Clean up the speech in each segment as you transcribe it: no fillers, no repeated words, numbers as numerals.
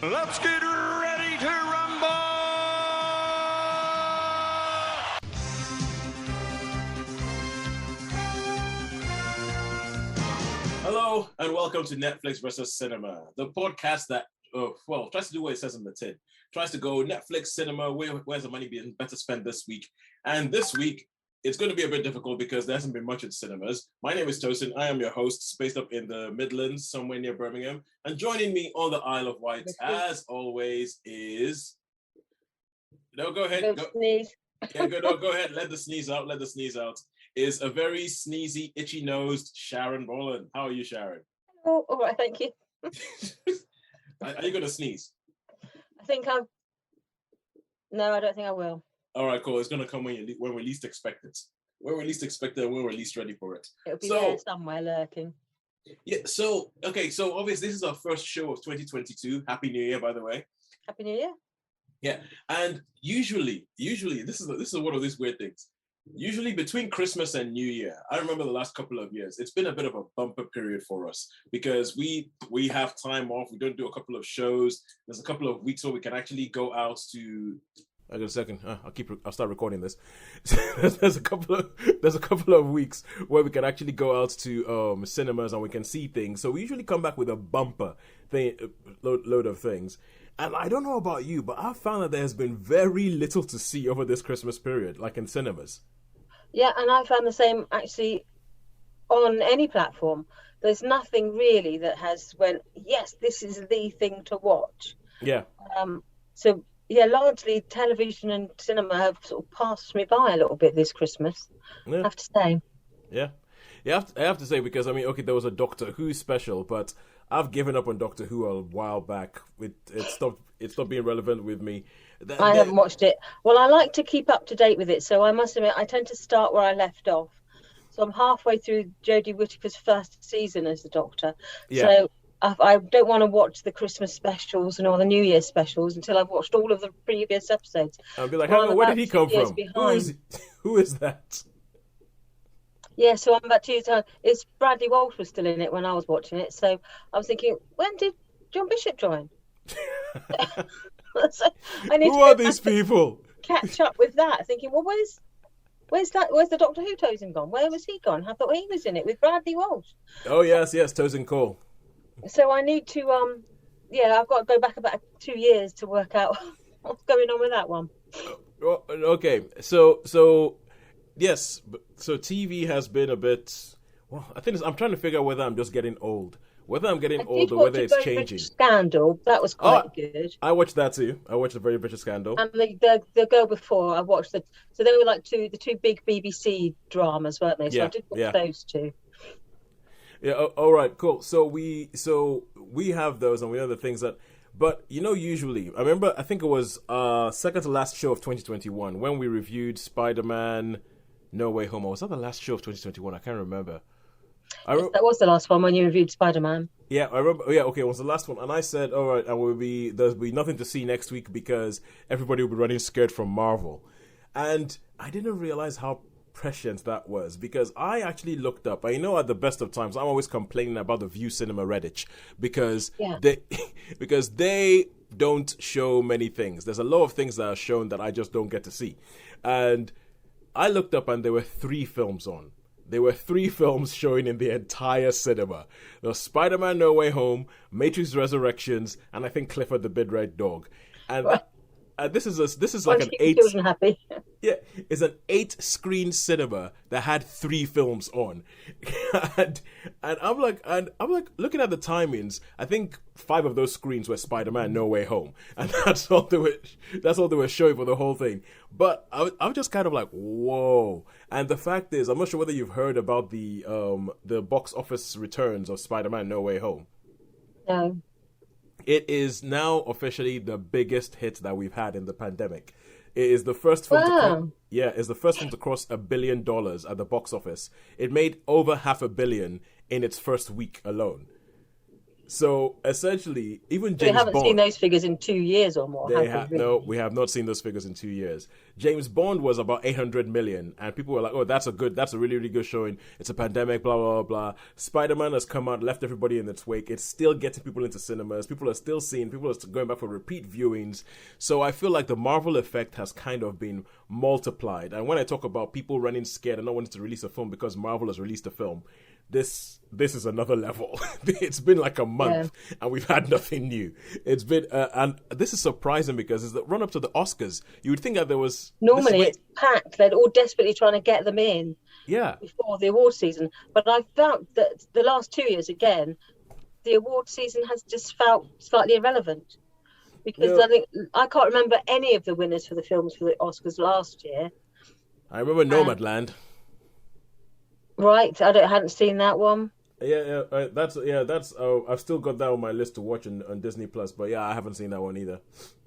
Let's get ready to rumble! Hello, and welcome to Netflix versus Cinema, the podcast that, tries to do what it says in the tin. Tries to go Netflix, cinema, where's the money being better spent this week? And this week, it's going to be a bit difficult because there hasn't been much in cinemas. My name is Tosin. I am your host, based up in the Midlands, somewhere near Birmingham. And joining me on the Isle of Wight, as always, is... No, go ahead. Go sneeze. Yeah, go ahead. Let the sneeze out. Is a very sneezy, itchy-nosed Sharon Boland. How are you, Sharon? Oh, all right, thank you. Are you going to sneeze? No, I don't think I will. All right, cool. It's going to come when we least expect it. When we're least expected and when we're least ready for it. It'll be there somewhere lurking. Yeah, so obviously this is our first show of 2022. Happy New Year, by the way. Happy New Year. Yeah, and usually this is one of these weird things. Usually between Christmas and New Year, I remember the last couple of years, it's been a bit of a bumper period for us because we have time off. We don't do a couple of shows. There's a couple of weeks where we can actually go out to... I got a second. I'll start recording this. There's a couple of weeks where we can actually go out to cinemas and we can see things. So we usually come back with a bumper thing, load of things. And I don't know about you, but I've found that there's been very little to see over this Christmas period, like in cinemas. Yeah, and I found the same actually on any platform. There's nothing really that has went, yes, this is the thing to watch. Yeah. So yeah, largely television and cinema have sort of passed me by a little bit this Christmas. Yeah. I have to say. Yeah. I have to say, because I mean, okay, there was a Doctor Who special, but I've given up on Doctor Who a while back. It stopped being relevant with me. I haven't watched it. Well, I like to keep up to date with it, so I must admit I tend to start where I left off. So I'm halfway through Jodie Whittaker's first season as the Doctor. Yeah. So I don't want to watch the Christmas specials and all the New Year specials until I've watched all of the previous episodes. I'll be like, where did he come from? Who is that? Yeah, so I'm about 2 years old. It's Bradley Walsh was still in it when I was watching it, so I was thinking, when did John Bishop join? So who are these people? Catch up with that, thinking, well, where's the Doctor Who Tosin gone? Where was he gone? I thought he was in it with Bradley Walsh. Oh yes, Tosin Cole. So I need to I've got to go back about 2 years to work out what's going on with that one. Okay, so yes, so TV has been a bit. Well, I think I'm trying to figure out whether I'm just getting old, whether I'm getting old or whether it's changing. Scandal, that was quite good. I watched that too. I watched the Very British Scandal. And the girl before, I watched so they were like the two big BBC dramas, weren't they? So I did watch those two. Yeah. All right. Cool. So we have those, and we know the things that. But usually, I remember. I think it was second to last show of 2021 when we reviewed Spider-Man: No Way Home. Or was that the last show of 2021? I can't remember. Yes, that was the last one when you reviewed Spider-Man. Yeah, I remember. Yeah, okay, it was the last one, and I said, all right, there'll be nothing to see next week because everybody will be running scared from Marvel, and I didn't realize how prescient that was because I actually looked up. I know at the best of times I'm always complaining about the View Cinema Redditch because they don't show many things. There's a lot of things that are shown that I just don't get to see, and I looked up and there were 3 films on. There were 3 films showing in the entire cinema. There was Spider-Man: No Way Home, Matrix Resurrections, and I think Clifford the Big Red Dog. And this is like an 8. Happy. Yeah, it's an 8-screen cinema that had 3 films on, and I'm like looking at the timings. I think 5 of those screens were Spider-Man: No Way Home, and that's all they were showing for the whole thing. But I was just kind of like, whoa. And the fact is, I'm not sure whether you've heard about the box office returns of Spider-Man: No Way Home. No. It is now officially the biggest hit that we've had in the pandemic. It is the first film it's the first film to cross $1 billion at the box office. It made over $500 million in its first week alone. So essentially, even We James haven't Bond. seen those figures in 2 years or more. No, we have not seen those figures in 2 years. James Bond was about 800 million, and people were like, "Oh, that's a really, really good showing." It's a pandemic, blah blah blah. Spider-Man has come out, left everybody in its wake. It's still getting people into cinemas. People are still seeing. People are going back for repeat viewings. So I feel like the Marvel effect has kind of been multiplied. And when I talk about people running scared and not wanting to release a film because Marvel has released a film, this is another level. It's been like a month and we've had nothing new. It's been and this is surprising because it's the run up to the Oscars. You would think that there was normally it's packed. They're all desperately trying to get them in before the award season. But I found that the last 2 years again, the award season has just felt slightly irrelevant because I can't remember any of the winners for the films for the Oscars last year. I remember Nomadland. Right, I hadn't seen that one. That's I've still got that on my list to watch on Disney Plus, but I haven't seen that one either.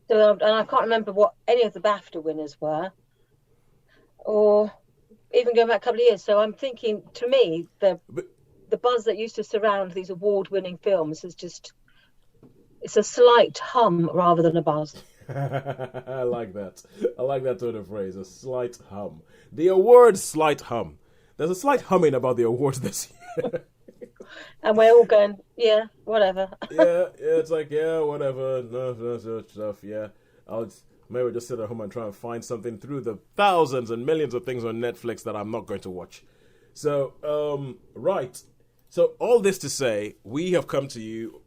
So, and I can't remember what any of the BAFTA winners were, or even going back a couple of years. So I'm thinking, to me, the buzz that used to surround these award-winning films is it's a slight hum rather than a buzz. I like that. I like that tone of phrase, a slight hum. The award slight hum. There's a slight humming about the awards this year. And we're all going, whatever. It's like, whatever. No stuff, I'll maybe just sit at home and try and find something through the thousands and millions of things on Netflix that I'm not going to watch. So, right. So, all this to say, we have come to you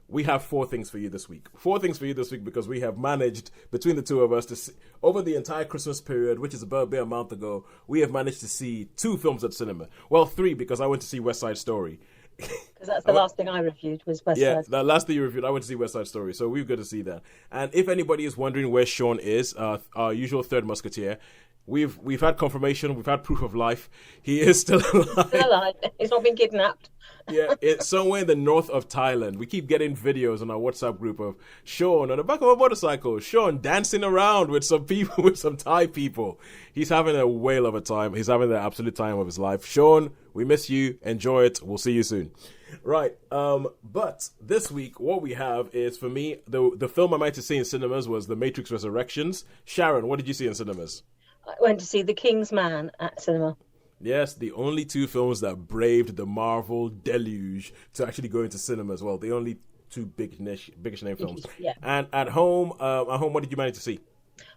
we have 4 things for you this week. 4 things for you this week because we have managed, between the two of us, to see, over the entire Christmas period, which is about a month ago, we have managed to see 2 films at cinema. Well, 3 because I went to see West Side Story. Because that's the last thing I reviewed was West Side. Yeah, the last thing you reviewed, I went to see West Side Story, so we've got to see that. And if anybody is wondering where Sean is, our usual third musketeer, we've had confirmation, we've had proof of life. He is still alive. Still alive. He's not been kidnapped. It's somewhere in the north of Thailand. We keep getting videos on our WhatsApp group of Sean on the back of a motorcycle, Sean dancing around with some people, with some Thai people. He's having a whale of a time. He's having the absolute time of his life. Sean, we miss you. Enjoy it. We'll see you soon. Right. But this week, what we have is, for me, the film I might have seen in cinemas was The Matrix Resurrections. Sharon, what did you see in cinemas? I went to see The King's Man at cinema. Yes, the only 2 films that braved the Marvel deluge to actually go into cinemas. Well, the only 2 biggest name films. Yeah. And at home, what did you manage to see?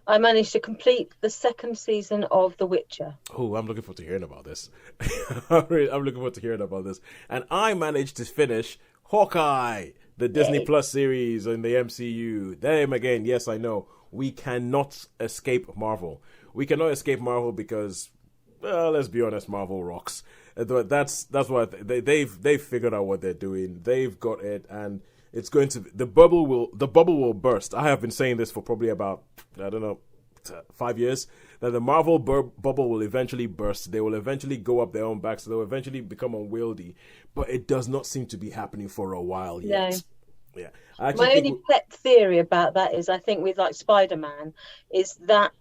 I managed to complete the 2nd season of The Witcher. Oh, I'm looking forward to hearing about this. I'm looking forward to hearing about this. And I managed to finish Hawkeye, the Disney Plus series in the MCU. Them again, yes, I know. We cannot escape Marvel. We cannot escape Marvel because, well, let's be honest, Marvel rocks. That's what they've figured out what they're doing. They've got it, and it's going to the bubble will burst. I have been saying this for probably about 5 years, that the Marvel bubble will eventually burst. They will eventually go up their own backs. They'll eventually become unwieldy. But it does not seem to be happening for a while yet. No. Yeah. My only pet theory about that is, I think with like Spider-Man, is that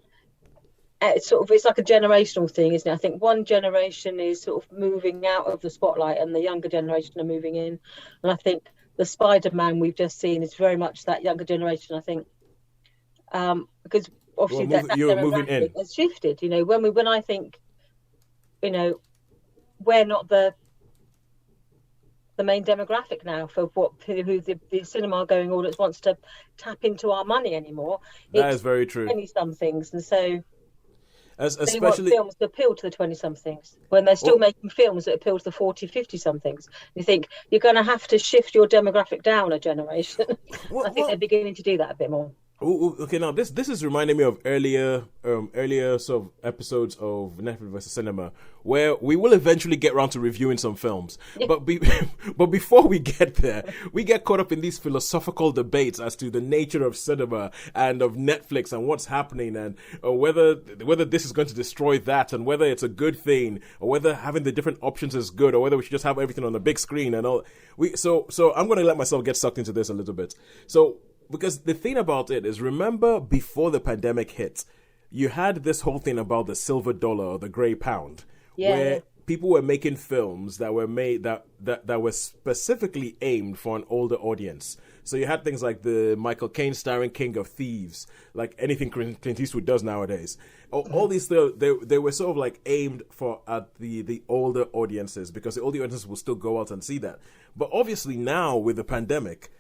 it's like a generational thing, isn't it? I think one generation is sort of moving out of the spotlight and the younger generation are moving in. And I think the Spider-Man we've just seen is very much that younger generation, I think. Because obviously that demographic has shifted. When I think, we're not the main demographic now for who the cinema going audience wants to tap into our money anymore. That is very true. 20-somethings, and so especially they want films that appeal to the 20-somethings when they're still making films that appeal to the 40, 50-somethings. You think you're going to have to shift your demographic down a generation. I think they're beginning to do that a bit more. Okay, now this is reminding me of earlier sort of episodes of Netflix vs. Cinema, where we will eventually get around to reviewing some films. Yeah. But before we get there, we get caught up in these philosophical debates as to the nature of cinema and of Netflix and what's happening, and whether this is going to destroy that, and whether it's a good thing, or whether having the different options is good, or whether we should just have everything on the big screen and all. So I'm going to let myself get sucked into this a little bit. So. Because the thing about it is, remember before the pandemic hit, you had this whole thing about the silver dollar or the grey pound, where people were making films that were made that were specifically aimed for an older audience. So you had things like the Michael Caine starring King of Thieves, like anything Clint Eastwood does nowadays. All these they were sort of like aimed for at the older audiences, because the older audiences will still go out and see that. But obviously now with the pandemic,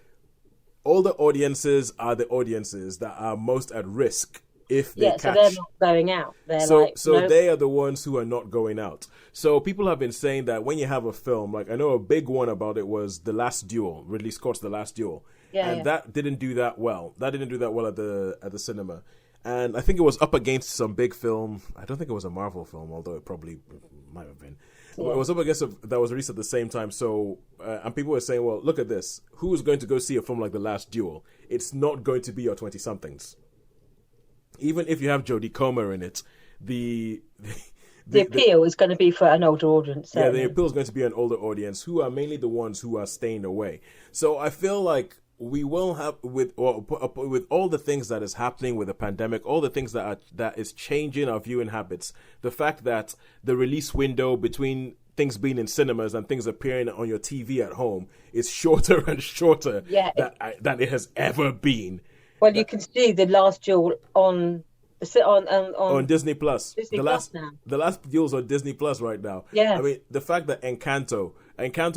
older audiences are the audiences that are most at risk if they catch. So they're not going out. They are the ones who are not going out. So people have been saying that when you have a film, like I know a big one about it was The Last Duel, Ridley Scott's The Last Duel, that didn't do that well. That didn't do that well at the cinema, and I think it was up against some big film. I don't think it was a Marvel film, although it probably might have been. Yeah. It was up against that was released at the same time. So and people were saying, well, look at this. Who's going to go see a film like The Last Duel? It's not going to be your 20-somethings. Even if you have Jodie Comer in it, the appeal is going to be for an older audience. Certainly. Yeah, the appeal is going to be an older audience who are mainly the ones who are staying away. So I feel like we will have with all the things that is happening with the pandemic, all the things that is changing our viewing habits, the fact that the release window between things being in cinemas and things appearing on your TV at home is shorter and shorter than it has ever been. Well, you can see The Last Duel on Disney Plus. The Last Duel's on Disney Plus right now. Yeah. I mean, the fact that Encanto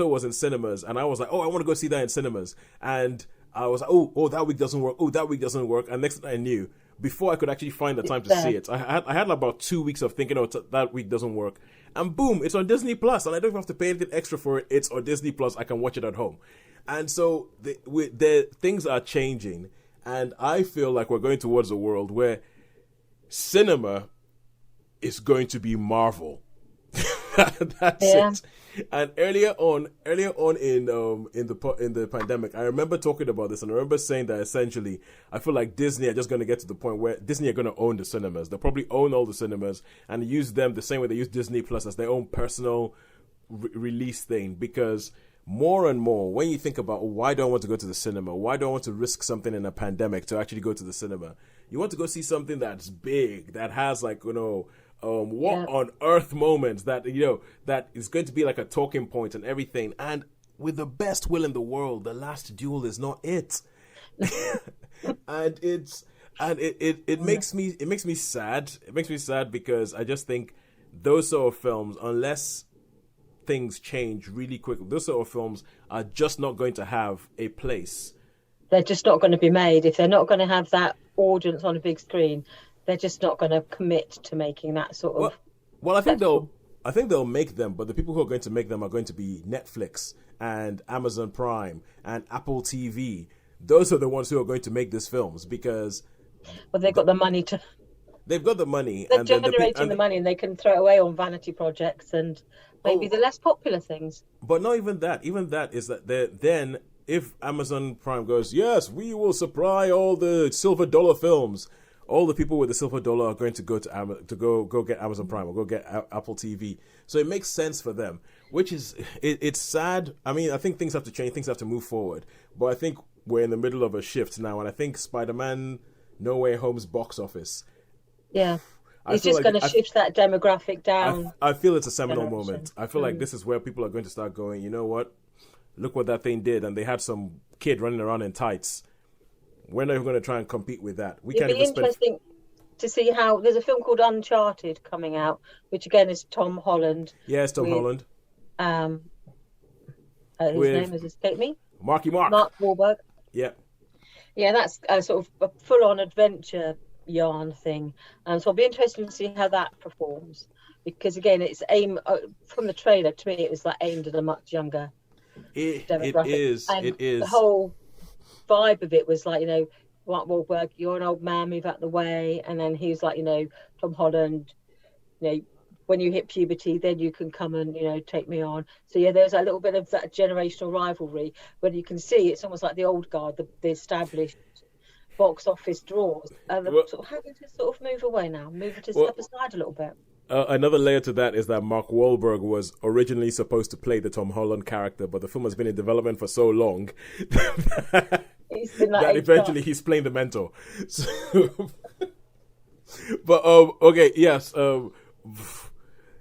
was in cinemas, and I was like, I want to go see that in cinemas, and I was like, that week doesn't work. And next thing I knew, before I could actually find the time to see it, I had about 2 weeks of thinking, that week doesn't work, and boom, it's on Disney Plus, and I don't even have to pay anything extra for it. It's on Disney Plus. I can watch it at home, and so the things are changing. And I feel like we're going towards a world where cinema is going to be Marvel. That's it. And earlier on in the pandemic, I remember talking about this, and I remember saying that essentially, I feel like Disney are just going to get to the point where Disney are going to own the cinemas. They'll probably own all the cinemas and use them the same way they use Disney Plus as their own personal release thing, because more and more, when you think about why do I want to go to the cinema? Why do I want to risk something in a pandemic to actually go to the cinema? You want to go see something that's big, that has on earth moments, that that is going to be like a talking point and everything. And with the best will in the world, The Last Duel is not it. and it makes me sad. It makes me sad because I just think those sort of films, unless things change really quickly, those sort of films are just not going to have a place. They're just not going to be made. If they're not going to have that audience on a big screen, they're just not going to commit to making that sort of. Well, I think they'll make them, but the people who are going to make them are going to be Netflix and Amazon Prime and Apple TV. Those are the ones who are going to make these films because. Well, they've got the money to. They've got the money. They're generating the money, and they can throw it away on vanity projects and maybe the less popular things. But not even that. Even that is that then if Amazon Prime goes, yes, we will supply all the silver dollar films, all the people with the silver dollar are going to go to go get Amazon Prime or go get Apple TV. So it makes sense for them, which is it's sad. I mean, I think things have to change, things have to move forward. But I think we're in the middle of a shift now, and I think Spider-Man No Way Home's box office. Yeah. It's just going to shift that demographic down. I feel it's a seminal moment. I feel like this is where people are going to start going, you know what? Look what that thing did. And they had some kid running around in tights. We're not even going to try and compete with that. It'd be interesting to see how... There's a film called Uncharted coming out, which again is Tom Holland. Yeah, it's Tom Holland. His name has escaped me. Mark Wahlberg. Yeah. Yeah, that's a sort of a full-on adventure yarn thing, and so I'll be interested to see how that performs, because again it's from the trailer to me it was like aimed at a much younger demographic. It is the whole vibe of it was like, Mark Wahlberg, you're an old man, move out the way, and then he's like, Tom Holland, when you hit puberty then you can come and take me on. So yeah, there's a little bit of that generational rivalry, but you can see it's almost like the old guard, the established box office draws, and they're sort of having to sort of move away now, step aside a little bit. Another layer to that is that Mark Wahlberg was originally supposed to play the Tom Holland character, but the film has been in development for so long that eventually he's playing the mentor. So, but okay, yes,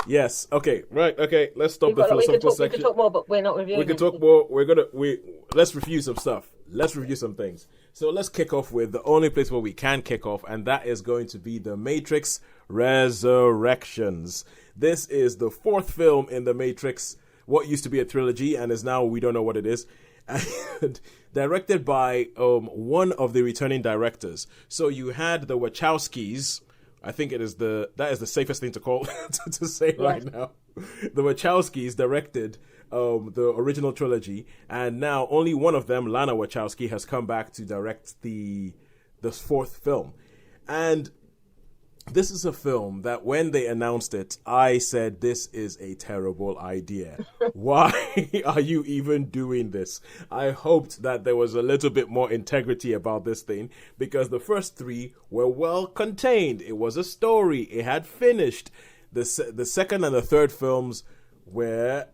Yes. Okay. Right. Okay. Let's stop the We philosophical could section. talk more, but we're not reviewing. We can talk anything. more. Let's review some stuff. Let's review some things. So let's kick off with the only place where we can kick off, and that is going to be The Matrix Resurrections. This is the fourth film in The Matrix, what used to be a trilogy and is now, we don't know what it is, and directed by one of the returning directors. So you had the Wachowskis. I think that is the safest thing to call to say right now. The Wachowskis directed the original trilogy, and now only one of them, Lana Wachowski, has come back to direct the fourth film. And this is a film that when they announced it, I said, this is a terrible idea. Why are you even doing this? I hoped that there was a little bit more integrity about this thing, because the first three were well contained. It was a story. It had finished. The second and the third films were...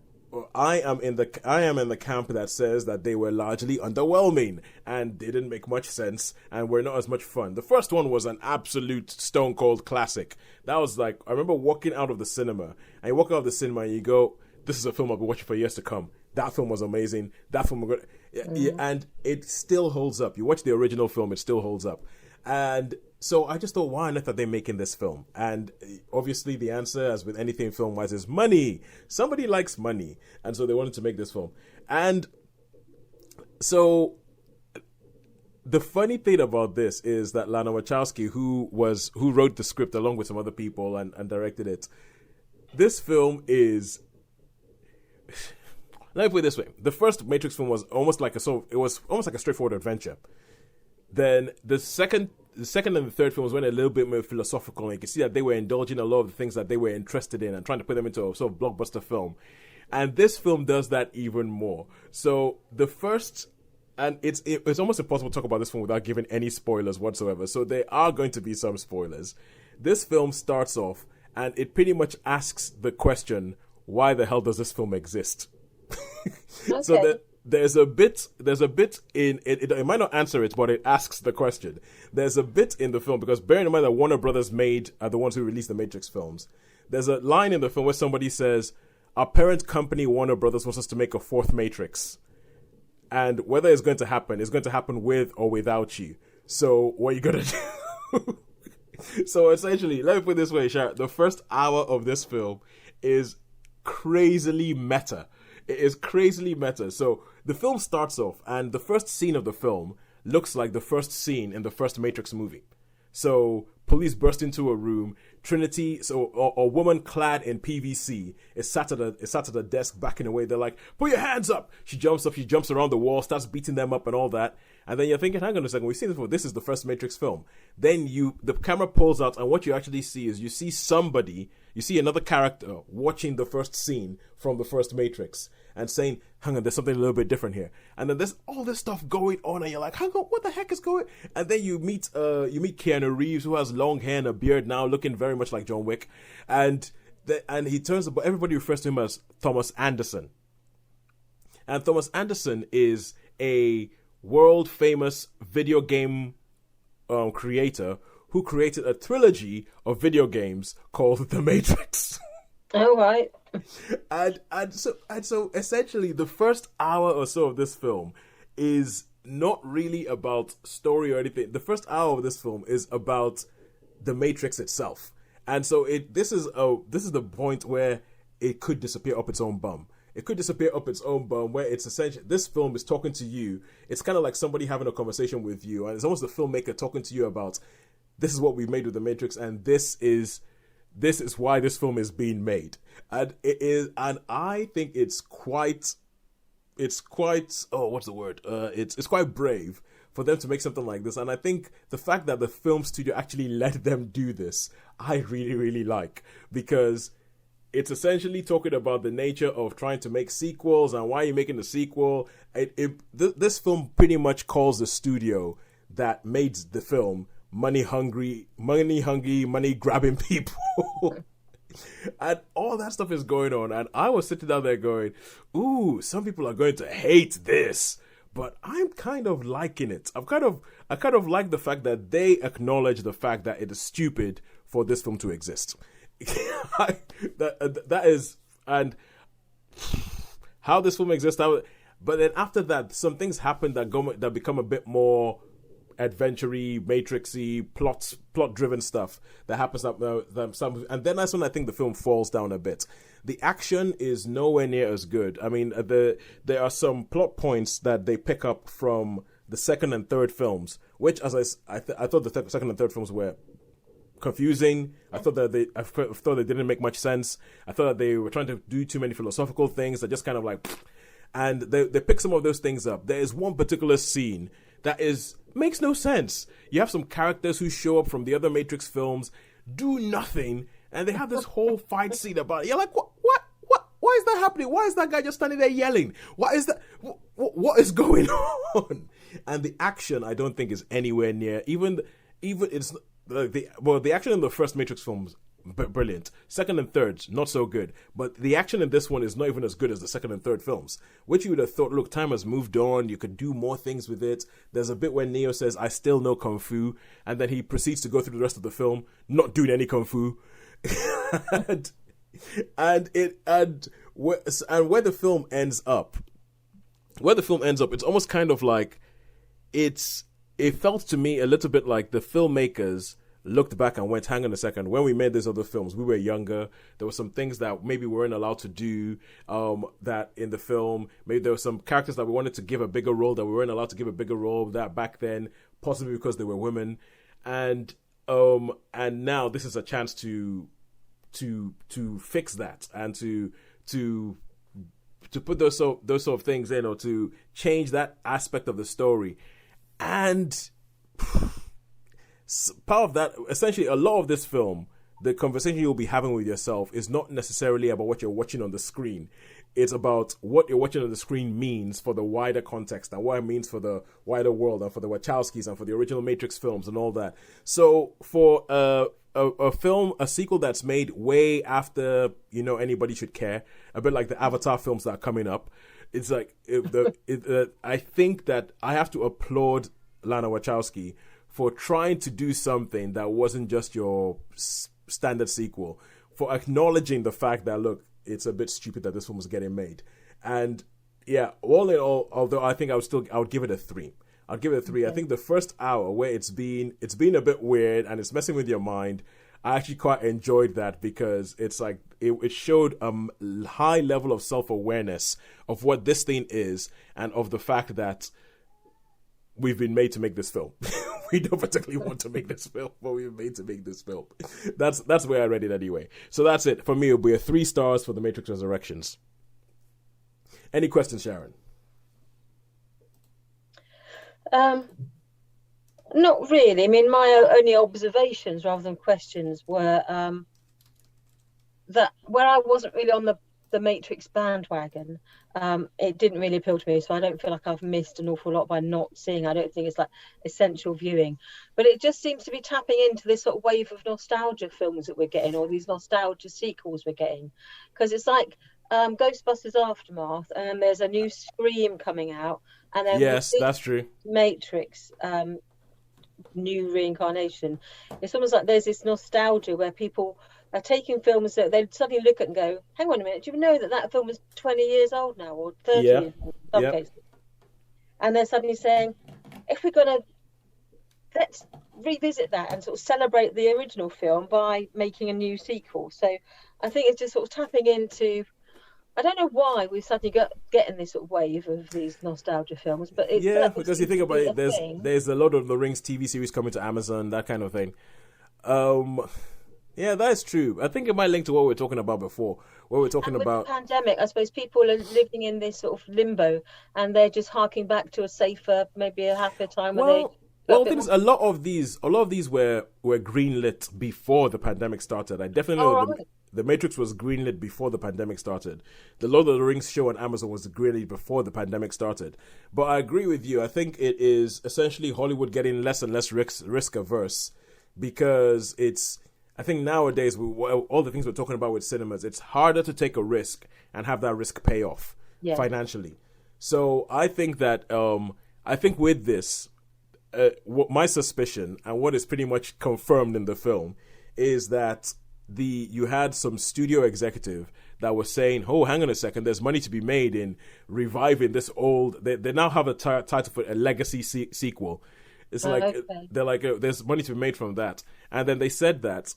I am in the camp that says that they were largely underwhelming and didn't make much sense and were not as much fun. The first one was an absolute stone cold classic. That was like, I remember walking out of the cinema, and you walk out of the cinema and you go, this is a film I'll be watching for years to come. That film was amazing. That film, and it still holds up. You watch the original film, it still holds up. And so I just thought, why on earth are they making this film? And obviously the answer, as with anything film-wise, is money. Somebody likes money. And so they wanted to make this film. And so the funny thing about this is that Lana Wachowski, who wrote the script along with some other people and directed it, this film is... Let me put it this way. The first Matrix film was almost like a straightforward adventure. Then the second and the third films went a little bit more philosophical, and you can see that they were indulging a lot of the things that they were interested in and trying to put them into a sort of blockbuster film. And this film does that even more. So the first, and it's almost impossible to talk about this film without giving any spoilers whatsoever. So there are going to be some spoilers. This film starts off, and it pretty much asks the question, why the hell does this film exist? Okay. So there's a bit in it. It might not answer it, but it asks the question. There's a bit in the film, because bearing in mind that Warner Brothers are the ones who released the Matrix films. There's a line in the film where somebody says, our parent company Warner Brothers wants us to make a fourth Matrix, and whether it's going to happen with or without you. So what are you gonna do? So essentially, let me put it this way, Sharon. The first hour of this film is crazily meta. It is crazily meta. So the film starts off, and the first scene of the film looks like the first scene in the first Matrix movie. So police burst into a room. Trinity, a woman clad in PVC, is sat at a desk backing away. They're like, put your hands up. She jumps up. She jumps around the wall, starts beating them up and all that. And then you're thinking, hang on a second, we've seen this before. This is the first Matrix film. Then the camera pulls out, and what you actually see is you see another character watching the first scene from the first Matrix and saying, hang on, there's something a little bit different here. And then there's all this stuff going on, and you're like, hang on, what the heck is going on? And then you meet Keanu Reeves, who has long hair and a beard now, looking very much like John Wick. And he turns, but everybody refers to him as Thomas Anderson. And Thomas Anderson is a world famous video game creator who created a trilogy of video games called The Matrix. Oh, right. And so essentially the first hour or so of this film is not really about story or anything. The first hour of this film is about the Matrix itself. And so this is the point where it could disappear up its own bum. It could disappear up its own bum, where it's essentially, this film is talking to you. It's kind of like somebody having a conversation with you, and it's almost the filmmaker talking to you about, this is what we made with The Matrix, and this is why this film is being made. And it is, and I think it's quite it's quite brave for them to make something like this. And I think the fact that the film studio actually let them do this, I really, really like, because it's essentially talking about the nature of trying to make sequels and why you're making the sequel. This film pretty much calls the studio that made the film money hungry, money grabbing people. And all that stuff is going on. And I was sitting down there going, ooh, some people are going to hate this, but I'm kind of liking it. I kind of like the fact that they acknowledge the fact that it is stupid for this film to exist. that is, and how this film exists. But then after that, some things happen that become a bit more adventure-y, matrixy, plot-driven stuff that happens. And then that's when I think the film falls down a bit. The action is nowhere near as good. I mean, there are some plot points that they pick up from the second and third films, which, as I thought the second and third films were confusing. I thought they didn't make much sense. I thought that they were trying to do too many philosophical things that just kind of like, and they pick some of those things up. There is one particular scene that makes no sense. You have some characters who show up from the other Matrix films, do nothing, and they have this whole fight scene about it. You're like, what? Why is that happening? Why is that guy just standing there yelling? Why is that? What is going on? And the action, I don't think, is anywhere near. Even it's the action in the first Matrix films, brilliant. Second and third, not so good. But the action in this one is not even as good as the second and third films, which you would have thought, look, time has moved on. You could do more things with it. There's a bit where Neo says, "I still know Kung Fu," and then he proceeds to go through the rest of the film not doing any Kung Fu. and where the film ends up, it's almost kind of like it felt to me a little bit like the filmmakers looked back and went, hang on a second, when we made these other films, we were younger. There were some things that maybe we weren't allowed to do that in the film. Maybe there were some characters that we wanted to give a bigger role that we weren't allowed to give a bigger role that back then, possibly because they were women. And now this is a chance to fix that and to put those sort of things in, or to change that aspect of the story. And part of that, essentially, a lot of this film, the conversation you'll be having with yourself is not necessarily about what you're watching on the screen. It's about what you're watching on the screen means for the wider context and what it means for the wider world and for the Wachowskis and for the original Matrix films and all that. So for a sequel that's made way after, anybody should care, a bit like the Avatar films that are coming up, it's like, I think that I have to applaud Lana Wachowski for trying to do something that wasn't just your standard sequel, for acknowledging the fact that, look, it's a bit stupid that this film was getting made. And yeah, all in all, although I think I would give it a 3. I'd give it a 3. Okay. I think the first hour where it's been a bit weird and it's messing with your mind, I actually quite enjoyed that, because it's like it showed a high level of self-awareness of what this thing is and of the fact that we've been made to make this film. We don't particularly want to make this film, but we've been made to make this film. That's where I read it anyway. So that's it. For me, it'll be a 3 stars for The Matrix Resurrections. Any questions, Sharon? Not really. I mean, my only observations rather than questions were that where I wasn't really on the Matrix bandwagon, it didn't really appeal to me, so I don't feel like I've missed an awful lot by not seeing. I don't think it's like essential viewing, but it just seems to be tapping into this sort of wave of nostalgia films that we're getting, or these nostalgia sequels we're getting, because it's like Ghostbusters Aftermath, and there's a new Scream coming out, and then yes, that's true. Matrix new reincarnation. It's almost like there's this nostalgia where people are taking films that they suddenly look at and go, hang on a minute, do you know that film is 20 years old now, or 30 years old in some cases? And they're suddenly saying, if we're going to, let's revisit that and sort of celebrate the original film by making a new sequel. So I think it's just sort of tapping into, I don't know why we've suddenly getting this sort of wave of these nostalgia films, but it's because you think about it, there's a lot of the Rings TV series coming to Amazon, that kind of thing. Yeah, that's true. I think it might link to what we were talking about before, where we're talking about the pandemic. I suppose people are living in this sort of limbo, and they're just harking back to a safer, maybe a happier time. Well, things a lot of these were greenlit before the pandemic started. I definitely know the Matrix was greenlit before the pandemic started. The Lord of the Rings show on Amazon was greenlit before the pandemic started. But I agree with you. I think it is essentially Hollywood getting less and less risk averse, because I think nowadays, all the things we're talking about with cinemas, it's harder to take a risk and have that risk pay off financially. So I think that with this, what my suspicion and what is pretty much confirmed in the film is that you had some studio executive that was saying, "Oh, hang on a second, there's money to be made in reviving this old." They now have a title for a legacy sequel. It's they're like, there's money to be made from that, and then they said that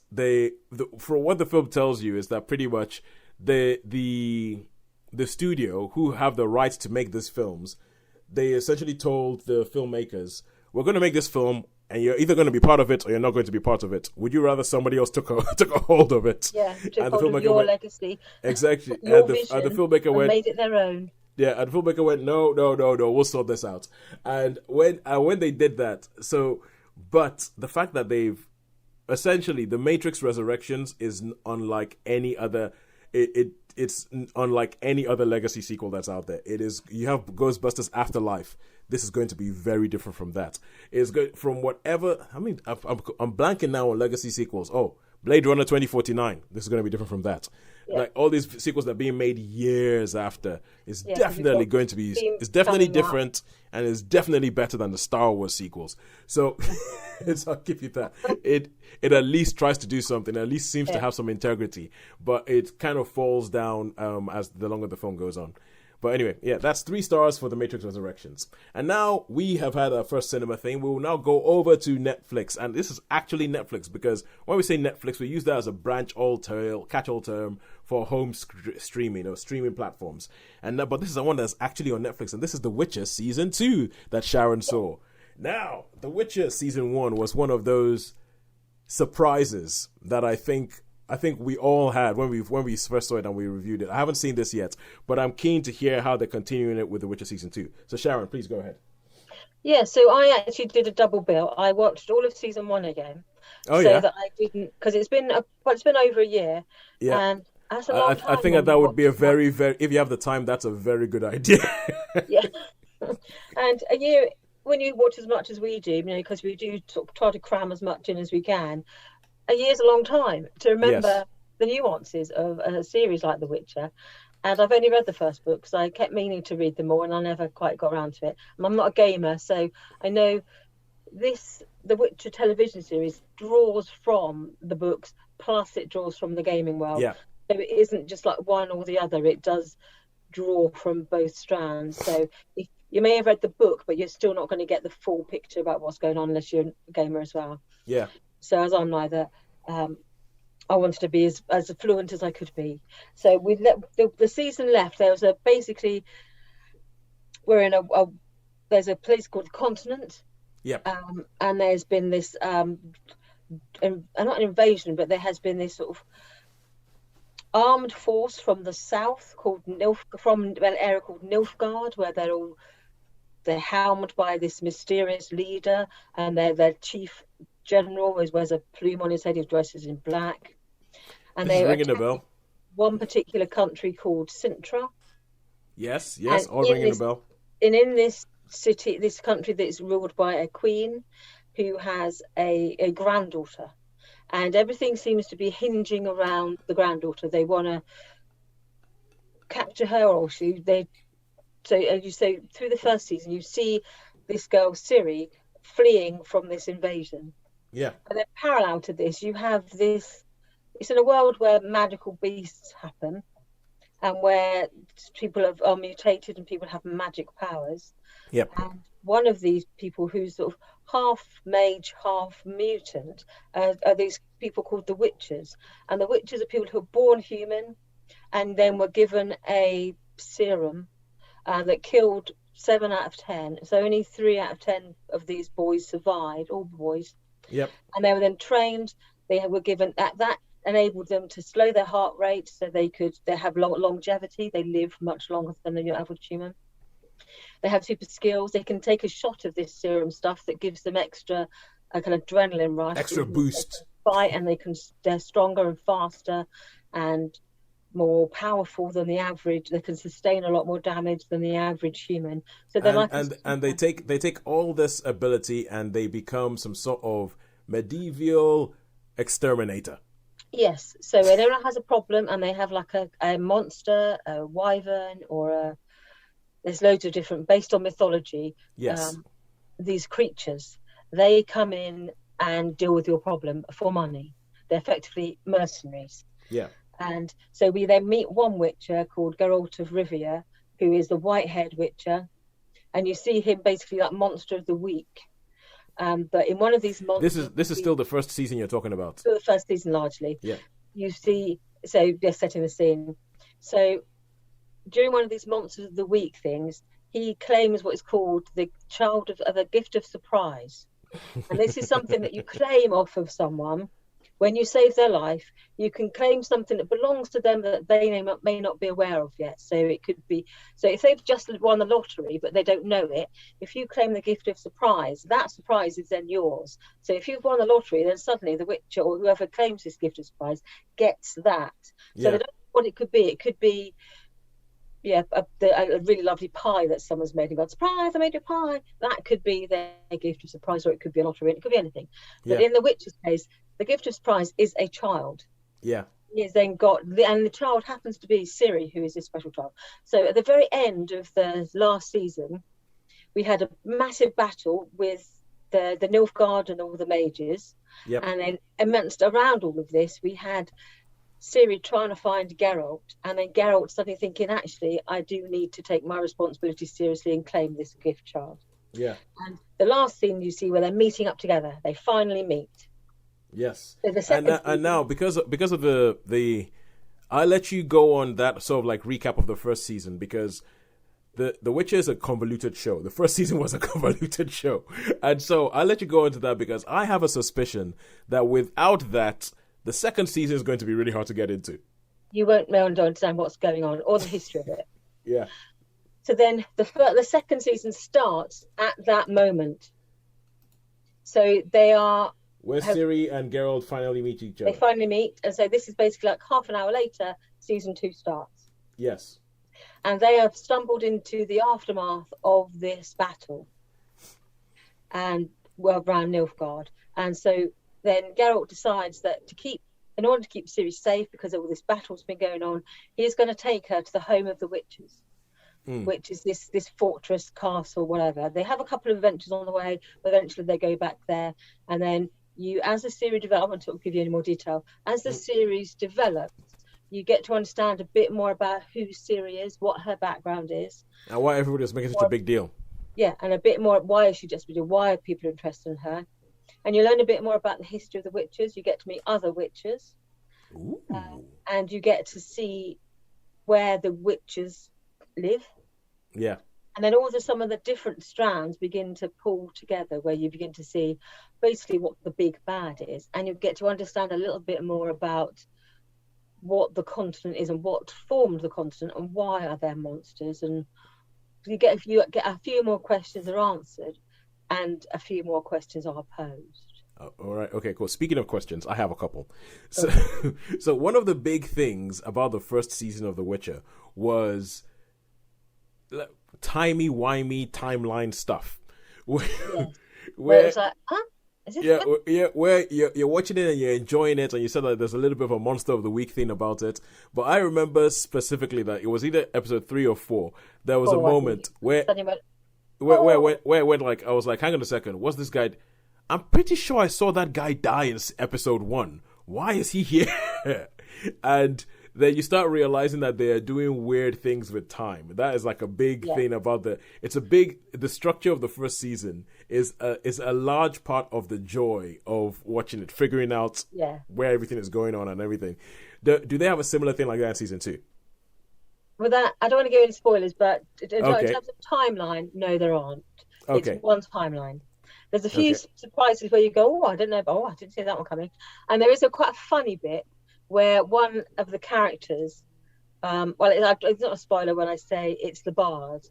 for what the film tells you is that pretty much the studio who have the rights to make these films, they essentially told the filmmakers, "We're going to make this film, and you're either going to be part of it or you're not going to be part of it. Would you rather somebody else took a hold of it?" Yeah, took hold of your legacy. Exactly. Your and the filmmaker went, made it their own. Yeah, and the filmmaker went, no, we'll sort this out. And when they did that, but the fact that they've essentially, The Matrix Resurrections is unlike any other. It's unlike any other legacy sequel that's out there. It is, you have Ghostbusters Afterlife. This is going to be very different from that. It's good from whatever. I mean, I'm blanking now on legacy sequels. Oh, Blade Runner 2049. This is going to be different from that. Yeah. Like all these sequels that are being made years after is definitely going to be. It's definitely different, and it's definitely better than the Star Wars sequels. So, I'll give you that. It at least tries to do something. At least seems to have some integrity, but it kind of falls down as the longer the film goes on. But anyway, yeah, that's 3 stars for The Matrix Resurrections. And now we have had our first cinema thing. We will now go over to Netflix. And this is actually Netflix, because when we say Netflix, we use that as a catch-all term for home streaming or streaming platforms. But this is the one that's actually on Netflix. And this is The Witcher Season 2 that Sharon saw. Now, The Witcher Season 1 was one of those surprises that I think we all had when we first saw it and we reviewed it. I haven't seen this yet, but I'm keen to hear how they're continuing it with The Witcher Season 2. So Sharon, please go ahead. Yeah, so I actually did a double bill. I watched all of Season 1 again. That I didn't, because it's been over a year. Yeah. And that's a long time. I think that would be a very, very, if you have the time, that's a very good idea. Yeah. And a year, when you watch as much as we do, because we do sort of try to cram as much in as we can, a year's a long time to remember the nuances of a series like The Witcher. And I've only read the first book, because I kept meaning to read them all and I never quite got around to it. And I'm not a gamer, so I know The Witcher television series draws from the books, plus it draws from the gaming world. Yeah. So it isn't just like one or the other. It does draw from both strands. So if you may have read the book, but you're still not going to get the full picture about what's going on unless you're a gamer as well. Yeah. So as I'm neither, I wanted to be as fluent as I could be. So we the season left. There was basically we're in there's a place called Continent. Yeah. And there's been this not an invasion, but there has been this sort of armed force from the south from an area called Nilfgaard, where they're helmed by this mysterious leader, and their chief general wears a plume on his head. He dresses in black, and they're ringing a bell. One particular country called Sintra. Yes, all ringing a bell. And in this city, this country that's ruled by a queen who has a granddaughter, and everything seems to be hinging around the granddaughter. They want to capture her, or so as you say, through the first season, you see this girl Ciri fleeing from this invasion. Yeah. And then parallel to this, you have this. It's in a world where magical beasts happen, and where people are mutated and people have magic powers. Yep. And one of these people who's sort of half mage, half mutant, are these people called the Witchers. And the Witchers are people who are born human, and then were given a serum that killed 7 out of 10. So only 3 out of 10 of these boys survived, all boys. Yep. And they were then trained. They were given that enabled them to slow their heart rate, so they have longevity. They live much longer than your average human. They have super skills. They can take a shot of this serum stuff that gives them extra kind of adrenaline rush, extra boost, fight, and they're stronger and faster and more powerful than the average. They can sustain a lot more damage than the average human. So they're they take all this ability and they become some sort of medieval exterminator. Yes. So when anyone has a problem and they have like a monster, a wyvern, or there's loads of different based on mythology. Yes. These creatures, they come in and deal with your problem for money. They're effectively mercenaries. Yeah. And so we then meet one Witcher called Geralt of Rivia, who is the white-haired Witcher, and you see him basically like monster of the week. But in one of these monsters, this is still the first season you're talking about. Still the first season, largely. Yeah. You see, so they're setting the scene. So during one of these monsters of the week things, he claims what is called the child of a gift of surprise, and this is something that you claim off of someone. When you save their life, you can claim something that belongs to them that they may not be aware of yet. So it could be, so if they've just won the lottery, but they don't know it, if you claim the gift of surprise, that surprise is then yours. So if you've won the lottery, then suddenly the Witcher or whoever claims this gift of surprise gets that. So they don't know what it could be. It could be, a really lovely pie that someone's made and gone, surprise, I made you a pie. That could be their gift of surprise, or it could be a lottery, it could be anything. But in the Witcher's case, the gift of surprise is a child. Yeah. He has then got, and the child happens to be Ciri, who is his special child. So at the very end of the last season, we had a massive battle with the Nilfgaard and all the mages. Yep. And then amongst around all of this, we had Ciri trying to find Geralt, and then Geralt suddenly thinking, actually, I do need to take my responsibility seriously and claim this gift child. Yeah. And the last scene you see where they're meeting up together, they finally meet. Yes. So and now because of the I'll let you go on that sort of like recap of the first season, because The Witcher is a convoluted show. The first season was a convoluted show. And so I'll let you go into that, because I have a suspicion that without that, the second season is going to be really hard to get into. You won't know and understand what's going on or the history of it. Yeah. So then the second season starts at that moment. So they are... Where Ciri and Geralt finally meet each other. They finally meet. And so this is basically like half an hour later, season 2 starts. Yes. And they have stumbled into the aftermath of this battle. And around Nilfgaard. And so then Geralt decides that in order to keep Ciri safe, because of all this battle's been going on, he is going to take her to the home of the witches, which is this fortress, castle, whatever. They have a couple of adventures on the way, but eventually they go back there. And then as the series develops, I won't give you any more detail, as the series develops, you get to understand a bit more about who Ciri is, what her background is. And why everybody is making such a big deal. Yeah, and a bit more, why is she just why are people interested in her? And you learn a bit more about the history of the witches. You get to meet other witches. And you get to see where the witches live. Yeah. And then also some of the different strands begin to pull together, where you begin to see basically what the big bad is. And you get to understand a little bit more about what the continent is and what formed the continent and why are there monsters. And you get a few more questions are answered and a few more questions are posed. All right. Okay, cool. Speaking of questions, I have a couple. So, so one of the big things about the first season of The Witcher was timey-wimey timeline stuff. Where it's like, huh? Where you're watching it and you're enjoying it, and you said that there's a little bit of a monster of the week thing about it. But I remember specifically that it was either episode 3 or 4. There was a moment where it went like, I was like, hang on a second, what's this guy? I'm pretty sure I saw that guy die in episode 1. Why is he here? And then you start realizing that they are doing weird things with time. That is like a big thing about the structure of the first season is a large part of the joy of watching it, figuring out where everything is going on and everything. Do they have a similar thing like that in season 2? With that, I don't want to go into spoilers, but in terms of timeline, no, there aren't. Okay. It's one timeline. There's a few surprises where you go, I don't know, but I didn't see that one coming. And there is quite a funny bit where one of the characters, it's not a spoiler when I say it's the bard.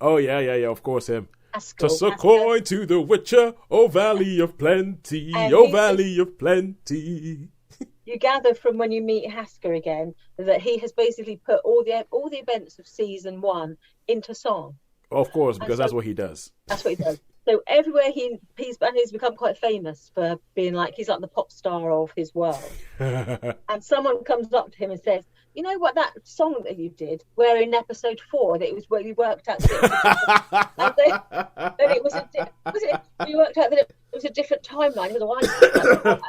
Oh, yeah, of course, him. Toss a coin to the Witcher, oh valley of plenty, oh valley of plenty. You gather from when you meet Hasker again that he has basically put all the events of season 1 into song. Of course, because that's what he does. That's what he does. So everywhere he's become quite famous for being like, he's like the pop star of his world. And someone comes up to him and says, you know what, that song that you did, where in episode 4 that it was where you worked out that we worked out that it was a different timeline. It was a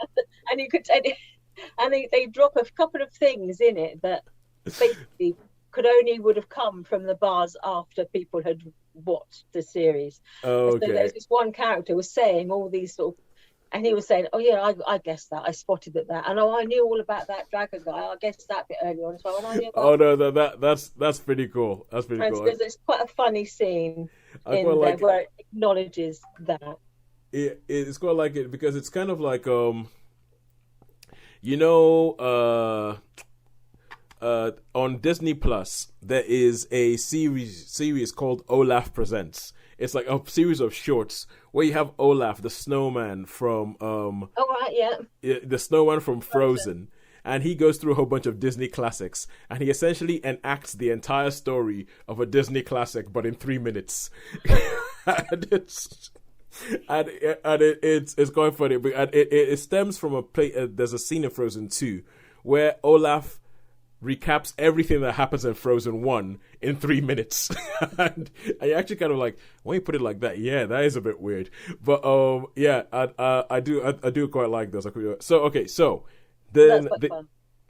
and you could say, and they drop a couple of things in it that basically would have come from the bars after people had watched the series. Oh, So there was okay. this one character was saying all these sort of, and he was saying, "Oh yeah, I guessed that. I spotted that. And oh, I knew all about that dragon guy. I guessed that bit earlier on as well. And I knew Oh about." no, that's pretty cool. That's pretty And cool. so there's quite a funny scene I quite in there like it. where it acknowledges that. It's quite like it because it's kind of like you know on Disney Plus there is a series called Olaf Presents. It's like a series of shorts where you have Olaf, the snowman from Oh right, yeah. the snowman from Frozen, and he goes through a whole bunch of Disney classics, and he essentially enacts the entire story of a Disney classic, but in 3 minutes. And it's quite funny. And it stems from a play. There's a scene in Frozen 2 where Olaf recaps everything that happens in Frozen 1 in 3 minutes. And I actually kind of like, when you put it like that, yeah, that is a bit weird. But yeah, I do quite like those. So okay, so then That's quite fun.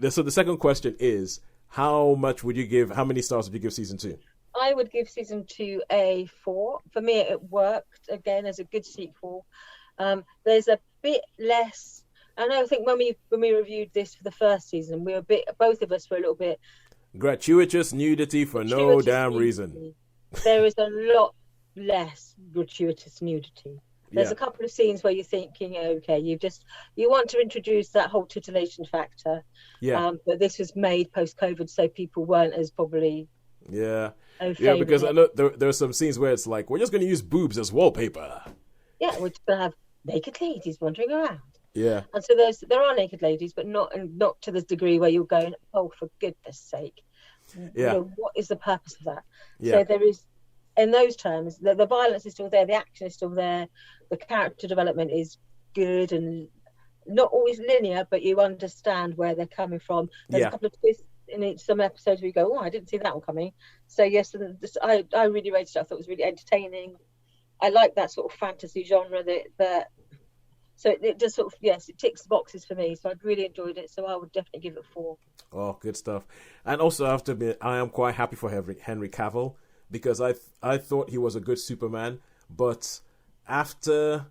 so the second question is, how many stars would you give season 2? I would give season 2 a 4. For me, it worked again as a good sequel. There's a bit less. And I think when we reviewed this for the first season, both of us were a little bit Gratuitous nudity for no gratuitous damn nudity. reason. There is a lot less gratuitous nudity. There's Yeah. a couple of scenes where you're thinking, okay, you want to introduce that whole titillation factor. Yeah. But this was made post-COVID, so people weren't as probably Yeah. au Yeah, fait because with I it. know there are some scenes where it's like, we're just going to use boobs as wallpaper. Yeah, we're just gonna have naked ladies wandering around. Yeah. And so there are naked ladies, but not to the degree where you're going, oh, for goodness sake. Yeah. What is the purpose of that? Yeah. So there is, in those terms, the violence is still there, the action is still there, the character development is good and not always linear, but you understand where they're coming from. There's a couple of twists in some episodes where you go, oh, I didn't see that one coming. So yes, I really rated it. I thought it was really entertaining. I like that sort of fantasy genre that so it just sort of, yes, it ticks the boxes for me. So I'd really enjoyed it. So I would definitely give it 4. Oh, good stuff. And also, I have to admit, I am quite happy for Henry Cavill because I thought he was a good Superman, but after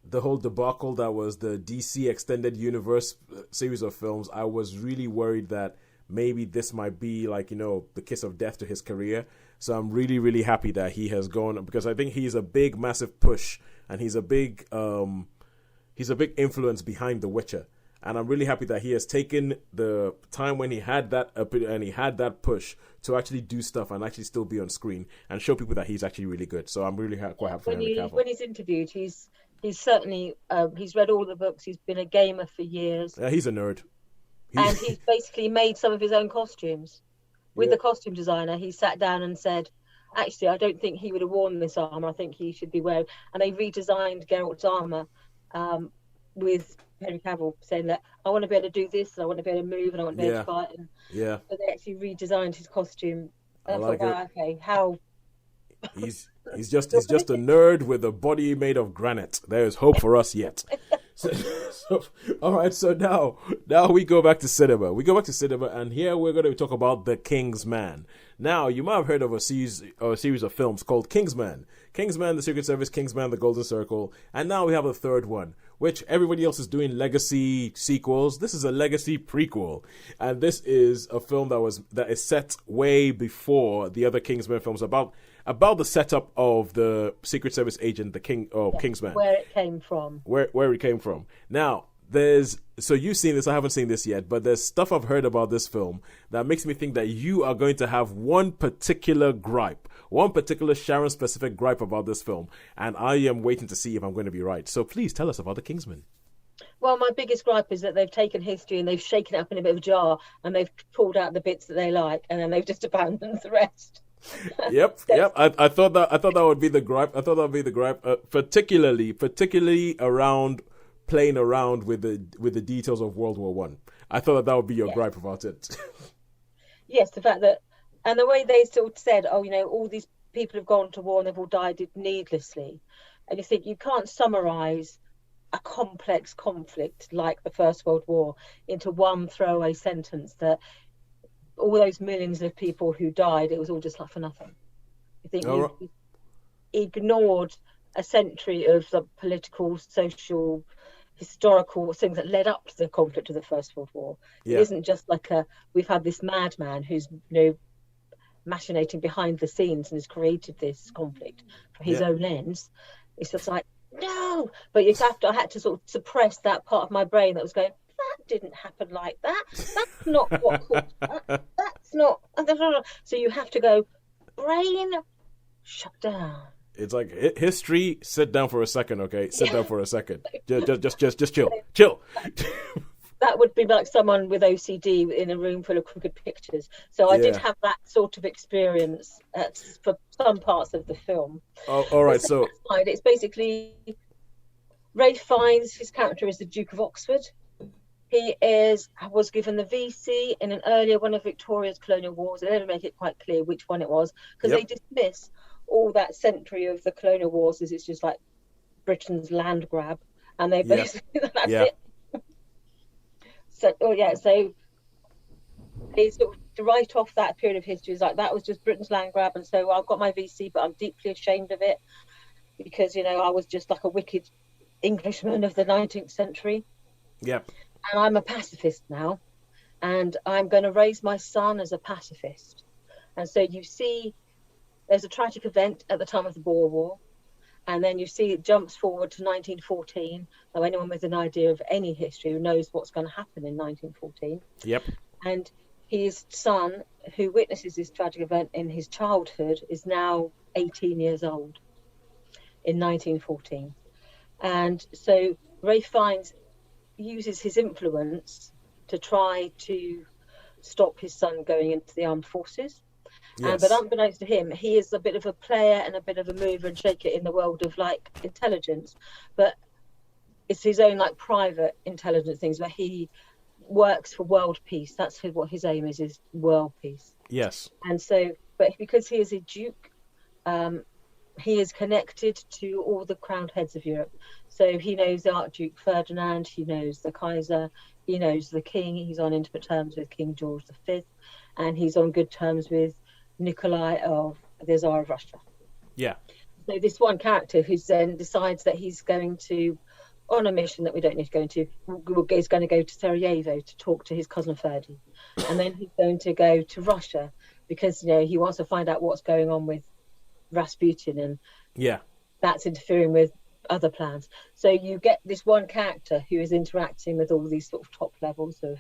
the whole debacle that was the DC Extended Universe series of films, I was really worried that maybe this might be like, the kiss of death to his career. So I'm really, really happy that he has gone, because I think he's a big, massive push, and he's a big influence behind The Witcher. And I'm really happy that he has taken the time when he had that push to actually do stuff and actually still be on screen and show people that he's actually really good. So I'm really quite happy for Henry Cavill. When he's interviewed, he's certainly he's read all the books. He's been a gamer for years. Yeah, he's a nerd. And he's basically made some of his own costumes. With the costume designer, he sat down and said, actually, I don't think he would have worn this armor. I think he should be wearing. And they redesigned Geralt's armor with Henry Cavill saying that I want to be able to do this, and I want to be able to move, and I want to be able to fight. And so they actually redesigned his costume. And I thought, wow, okay, how. He's just a nerd with a body made of granite. There is hope for us yet. So, all right. So now we go back to cinema. And here we're going to talk about The King's Man. Now, you might have heard of a series of films called Kingsman, The Secret Service, Kingsman, The Golden Circle, and now we have a third one, which everybody else is doing legacy sequels. This is a legacy prequel, and this is a film that is set way before the other Kingsman films, about the setup of the Secret Service agent, Kingsman. Where it came from. Where it came from. Now, so you've seen this, I haven't seen this yet, but there's stuff I've heard about this film that makes me think that you are going to have one particular Sharon-specific gripe about this film, and I am waiting to see if I'm going to be right. So please tell us about The Kingsman. Well, my biggest gripe is that they've taken history and they've shaken it up in a bit of a jar, and they've pulled out the bits that they like, and then they've just abandoned the rest. Yep. I thought that would be the gripe. Particularly around playing around with the details of World War One. I thought that would be your gripe about it. Yes, the fact that, and the way they sort of said, all these people have gone to war and they've all died needlessly, and you think you can't summarise a complex conflict like the First World War into one throwaway sentence that all those millions of people who died, it was all just like for nothing. I think you ignored a century of the political, social, historical things that led up to the conflict of the First World War. It isn't just like we've had this madman who's machinating behind the scenes and has created this conflict for his own ends. It's just like, no, but I had to sort of suppress that part of my brain that was going, that didn't happen like that. That's not what caused that. That's not. So you have to go, brain, shut down. It's like history. Sit down for a second, okay? Sit down for a second. Just chill. That would be like someone with OCD in a room full of crooked pictures. So I did have that sort of experience for some parts of the film. Oh, all right. So it's basically Ralph Fiennes. His character is the Duke of Oxford. He was given the VC in an earlier one of Victoria's colonial wars. They never make it quite clear which one it was because they dismiss all that century of the colonial wars as it's just like Britain's land grab, and they basically that's it. So they sort of to write off that period of history is like that was just Britain's land grab, and so I've got my VC, but I'm deeply ashamed of it because I was just like a wicked Englishman of the 19th century. Yep. And I'm a pacifist now, and I'm going to raise my son as a pacifist. And so you see, there's a tragic event at the time of the Boer War. And then you see it jumps forward to 1914. Now, anyone with an idea of any history knows what's going to happen in 1914. Yep. And his son, who witnesses this tragic event in his childhood, is now 18 years old in 1914. And so Ralph Fiennes uses his influence to try to stop his son going into the armed forces. But unbeknownst to him, he is a bit of a player and a bit of a mover and shaker in the world of like intelligence, but it's his own like private intelligence things where he works for world peace. That's what his aim is world peace. Yes. And so, but because he is a duke, he is connected to all the crowned heads of Europe. So he knows the Archduke Ferdinand, he knows the Kaiser, he knows the King. He's on intimate terms with King George V, and he's on good terms with Nikolai of the Tsar of Russia. Yeah. So this one character who then decides that he's going to, on a mission that we don't need to go into, is going to go to Sarajevo to talk to his cousin Ferdy, and then he's going to go to Russia because he wants to find out what's going on with Rasputin, and that's interfering with other plans. So you get this one character who is interacting with all these sort of top levels of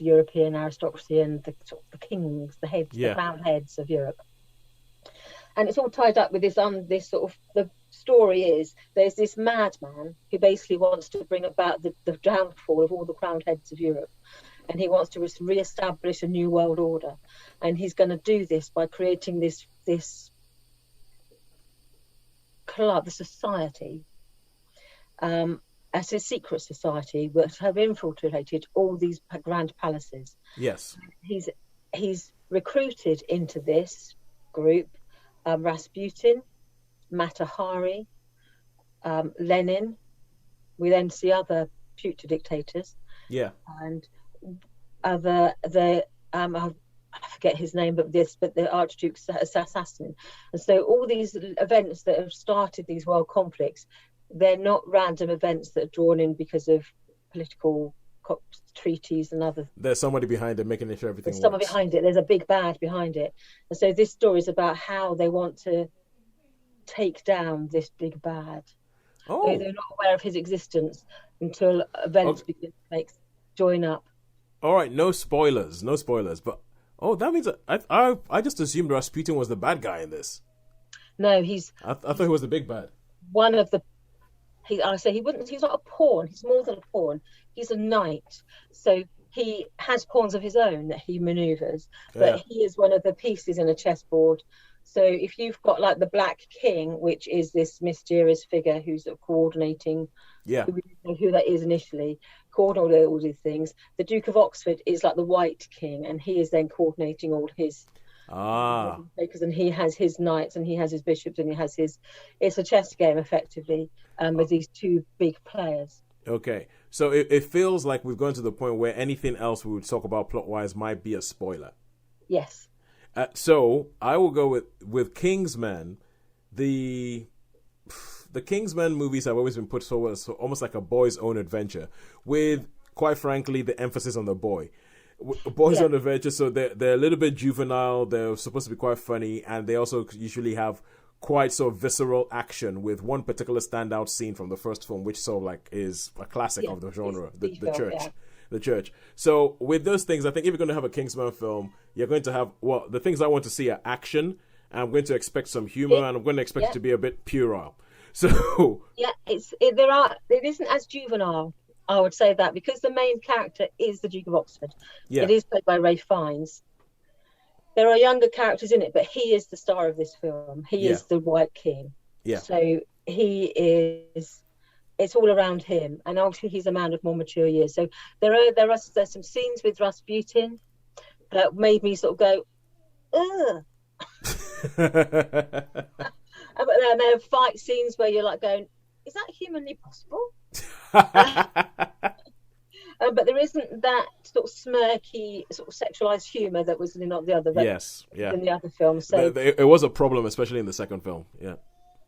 European aristocracy and the kings, the heads, the crowned heads of Europe. And it's all tied up with this sort of, the story is there's this madman who basically wants to bring about the downfall of all the crowned heads of Europe. And he wants to re-establish a new world order. And he's going to do this by creating this club, the society, as a secret society, which have infiltrated all these grand palaces. Yes. He's recruited into this group Rasputin, Mata Hari, Lenin. We then see other future dictators. Yeah. And other I forget his name, but the Archduke's assassin. And so all these events that have started these world conflicts, they're not random events that are drawn in because of political treaties and other. There's somebody behind it making sure everything works. There's someone behind it. There's a big bad behind it. And so this story is about how they want to take down this big bad. Oh. They're not aware of his existence until events begin to join up. All right, no spoilers, but that means I just assumed Rasputin was the bad guy in this. No, I thought he was the big bad. One of the. He's not a pawn. He's more than a pawn. He's a knight. So he has pawns of his own that he maneuvers, but he is one of the pieces in a chessboard. So if you've got like the Black King, which is this mysterious figure who's coordinating, who that is initially, coordinating all these things. The Duke of Oxford is like the White King, and he is then coordinating all his Because and he has his knights and he has his bishops and he has his. It's a chess game effectively with these two big players. Okay, so it feels like we've gone to the point where anything else we would talk about plot-wise might be a spoiler. Yes. So I will go with Kingsman. The Kingsman movies have always been put forward as almost like a boy's own adventure, with, quite frankly, the emphasis on the boy. Boys on adventure, so they're a little bit juvenile. They're supposed to be quite funny, and they also usually have quite sort of visceral action, with one particular standout scene from the first film, which sort of like is a classic of the genre, the church. Yeah. The church. So with those things, I think if you're going to have a Kingsman film, you're going to have, the things I want to see are action. I'm going to expect some humor, and I'm going to expect it to be a bit puerile. So it isn't as juvenile. I would say that, because the main character is the Duke of Oxford. Yeah. It is played by Ralph Fiennes. There are younger characters in it, but he is the star of this film. He is the White King. Yeah. So it's all around him, and obviously he's a man of more mature years. So there's some scenes with Rasputin that made me sort of go, ugh. But then there are fight scenes where you're like going, is that humanly possible? But there isn't that sort of smirky, sort of sexualized humor that was in the other. In the other films. So it was a problem, especially in the second film. Yeah.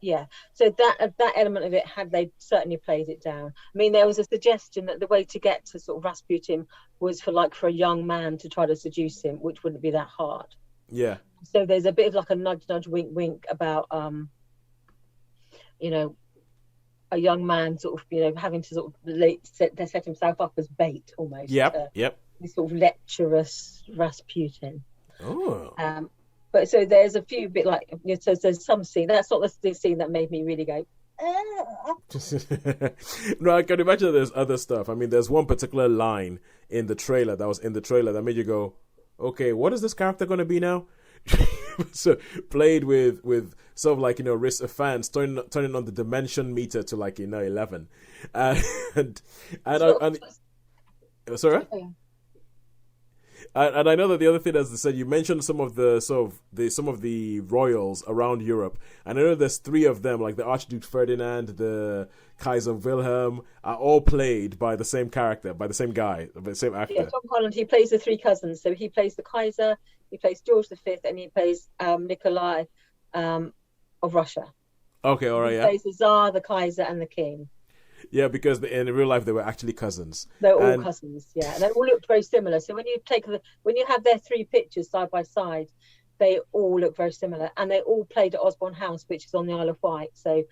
Yeah. So that element of it, had they certainly played it down. I mean, there was a suggestion that the way to get to sort of Rasputin was for a young man to try to seduce him, which wouldn't be that hard. Yeah. So there's a bit of like a nudge, wink, wink about, a young man sort of, having to sort of set himself up as bait almost. Yep. This sort of lecherous Rasputin. Oh. But so there's a few bit like, so there's some scene. That's not the scene that made me really go, No, I can imagine there's other stuff. I mean, there's one particular line in the trailer that made you go, okay, what is this character going to be now? So played with sort of like, wrist of fans turning on the dimension meter to 11, and sorry. And I know that the other thing, as I said, you mentioned some of the royals around Europe, and I know there's 3 of them, like the Archduke Ferdinand, the Kaiser Wilhelm, are all played by the same character, by the same guy, by the same actor. Yeah, Tom Holland, he plays the 3 cousins, so he plays the Kaiser, he plays George V, and he plays Nikolai of Russia. Okay, all right, he plays the Tsar, the Kaiser, and the King. Yeah, because in real life they were actually cousins. They're all cousins, yeah. And they all looked very similar. So when you have their 3 pictures side by side, they all look very similar. And they all played at Osborne House, which is on the Isle of Wight. So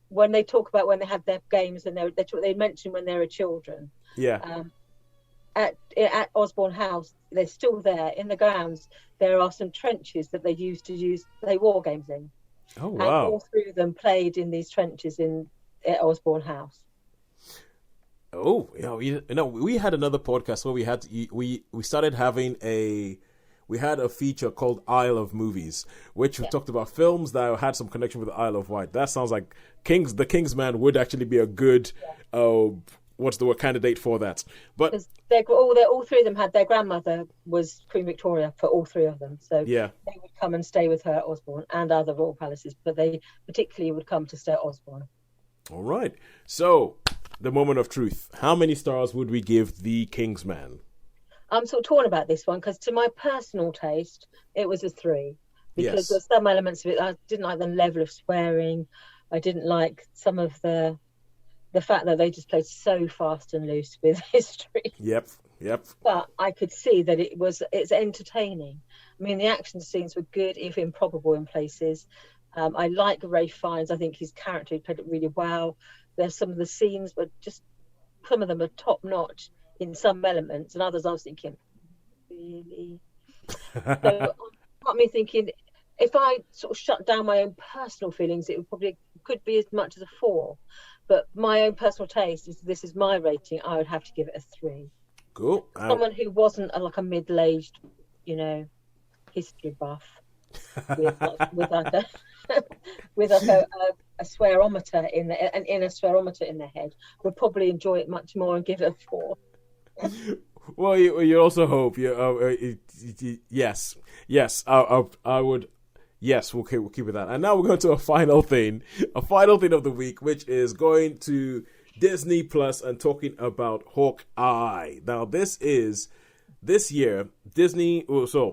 when they talk about when they had their games, and they mention when they were children. Yeah. At Osborne House, they're still there in the grounds. There are some trenches that they used to play war games in. Oh wow! And all 3 of them played in these trenches at Osborne House. Oh, we had another podcast where we started having a feature called Isle of Movies, which we talked about films that had some connection with the Isle of Wight. That sounds like the Kingsman would actually be a good candidate for that. But all 3 of them had their grandmother was Queen Victoria for all 3 of them, so they would come and stay with her at Osborne and other royal palaces, but they particularly would come to stay at Osborne. All right, so the moment of truth. How many stars would we give the Kingsman? I'm sort of torn about this one, because to my personal taste, it was a 3. Because there's some elements of it. I didn't like the level of swearing. I didn't like some of the fact that they just played so fast and loose with history. Yep. But I could see that it's entertaining. I mean, the action scenes were good, if improbable in places. I like Ralph Fiennes. I think his character played it really well. There's some of the scenes, but just some of them are top notch in some elements, and others I was thinking, really? So got me thinking, if I sort of shut down my own personal feelings, it could be as much as a 4. But my own personal taste this is my rating. I would have to give it a 3. Cool. Someone who wasn't a middle-aged, history buff with a swearometer in their head would probably enjoy it much more and give it a 4. Well, you also hope. Yes, yes. I would. Yes, we'll keep with that. And now we're going to a final thing of the week, which is going to Disney Plus and talking about Hawkeye. Now, this year,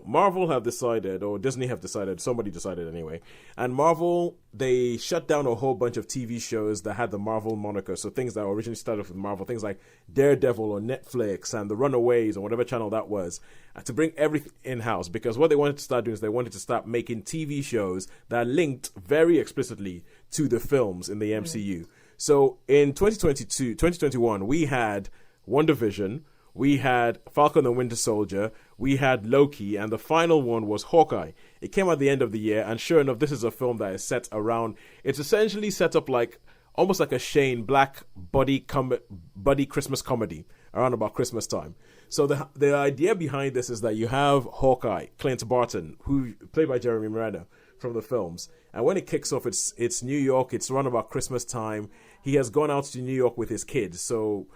Marvel have decided, or Disney have decided, somebody decided anyway, and Marvel, they shut down a whole bunch of TV shows that had the Marvel moniker, so things that originally started with Marvel, things like Daredevil or Netflix and The Runaways or whatever channel that was, to bring everything in-house, because what they wanted to start doing is they wanted to start making TV shows that linked very explicitly to the films in the MCU. So in 2021, we had WandaVision, we had Falcon and Winter Soldier, we had Loki, and the final one was Hawkeye. It came at the end of the year, and sure enough, this is a film that is set around, it's essentially set up like, almost like a Shane Black buddy Christmas comedy around about Christmas time. So the idea behind this is that you have Hawkeye, Clint Barton, who played by Jeremy Renner from the films, and when it kicks off, it's New York, it's around about Christmas time. He has gone out to New York with his kids, so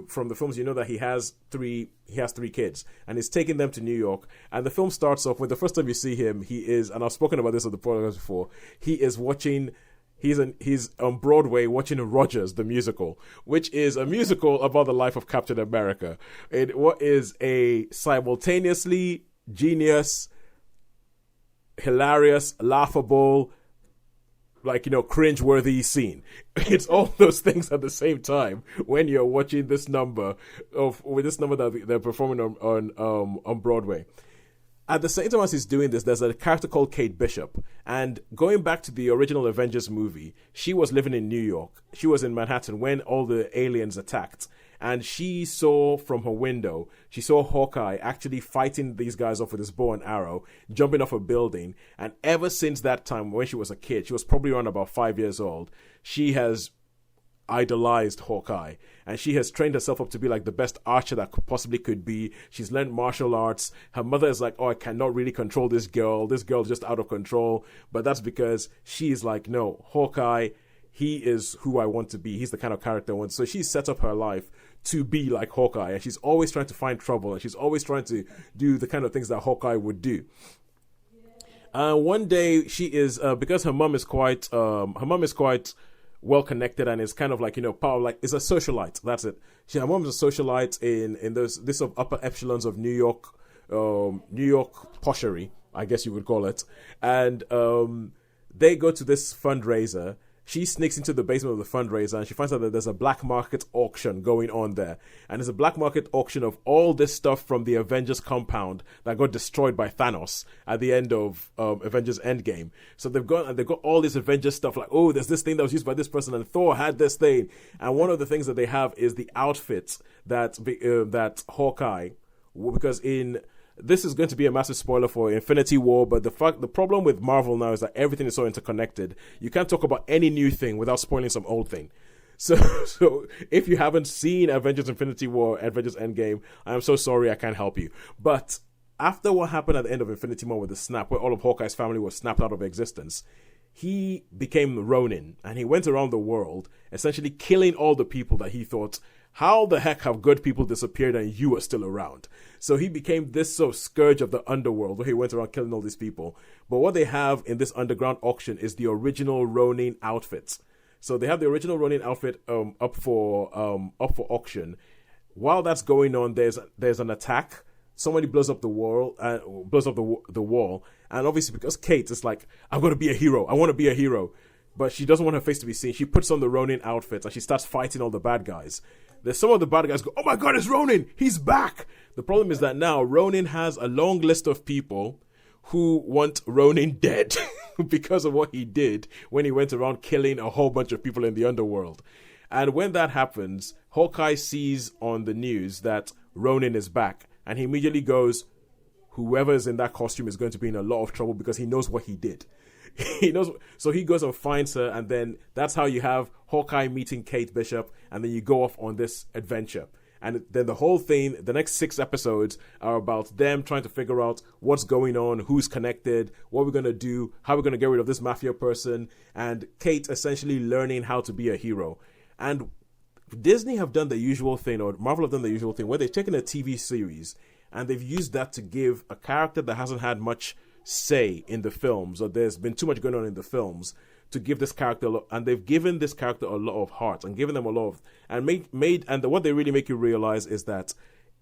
from the films, you know that he has three kids, and he's taking them to New York. And the film starts off with the first time you see him, and I've spoken about this on the podcast before, he's on Broadway watching Rogers, the musical, which is a musical about the life of Captain America. What is a simultaneously genius, hilarious, laughable, cringe-worthy scene. It's all those things at the same time when you're watching this number that they're performing on Broadway. At the same time as he's doing this, there's a character called Kate Bishop. And going back to the original Avengers movie, she was living in New York. She was in Manhattan when all the aliens attacked. And she saw from her window, she saw Hawkeye actually fighting these guys off with his bow and arrow, jumping off a building. And ever since that time, when she was a kid, she was probably around about 5 years old, she has idolized Hawkeye. And she has trained herself up to be like the best archer that possibly could be. She's learned martial arts. Her mother is like, I cannot really control this girl. This girl's just out of control. But that's because she's like, no, Hawkeye, he is who I want to be. He's the kind of character I want. So she's set up her life to be like Hawkeye, and she's always trying to find trouble, and she's always trying to do the kind of things that Hawkeye would do. One day she is because her mom is quite well connected and is kind of like, power, is a socialite. That's it. Her mom is a socialite in this sort of upper echelons of New York poshery, I guess you would call it. And they go to this fundraiser. She sneaks into the basement of the fundraiser and she finds out that there's a black market auction going on there. And there's a black market auction of all this stuff from the Avengers compound that got destroyed by Thanos at the end of Avengers Endgame. So they've got all this Avengers stuff like, oh, there's this thing that was used by this person and Thor had this thing. And one of the things that they have is the outfits that Hawkeye, because this is going to be a massive spoiler for Infinity War, but the problem with Marvel now is that everything is so interconnected. You can't talk about any new thing without spoiling some old thing. So if you haven't seen Avengers Infinity War, Avengers Endgame, I'm so sorry, I can't help you. But after what happened at the end of Infinity War with the snap, where all of Hawkeye's family was snapped out of existence, he became Ronin, and he went around the world, essentially killing all the people that he thought, how the heck have good people disappeared and you are still around? So he became this sort of scourge of the underworld where he went around killing all these people. But what they have in this underground auction is the original Ronin outfits. So they have the original Ronin outfit up for auction. While that's going on, there's an attack. Somebody blows up the wall, the wall, and obviously because Kate is like, I'm going to be a hero. I want to be a hero. But she doesn't want her face to be seen. She puts on the Ronin outfits and she starts fighting all the bad guys. There's some of the bad guys go, oh my God, it's Ronin! He's back! The problem is that now Ronin has a long list of people who want Ronin dead because of what he did when he went around killing a whole bunch of people in the underworld. And when that happens, Hawkeye sees on the news that Ronin is back. And he immediately goes, whoever is in that costume is going to be in a lot of trouble because he knows what he did. He knows, so he goes and finds her, and then that's how you have Hawkeye meeting Kate Bishop, and then you go off on this adventure. And then the whole thing, the next 6 episodes are about them trying to figure out what's going on, who's connected, what we're going to do, how we're going to get rid of this mafia person, and Kate essentially learning how to be a hero. And Disney have done the usual thing, or Marvel have done the usual thing, where they've taken a TV series and they've used that to give a character that hasn't had much say in the films, or there's been too much going on in the films, to give this character and they've given this character a lot of heart and given them a lot of, and what they really make you realize is that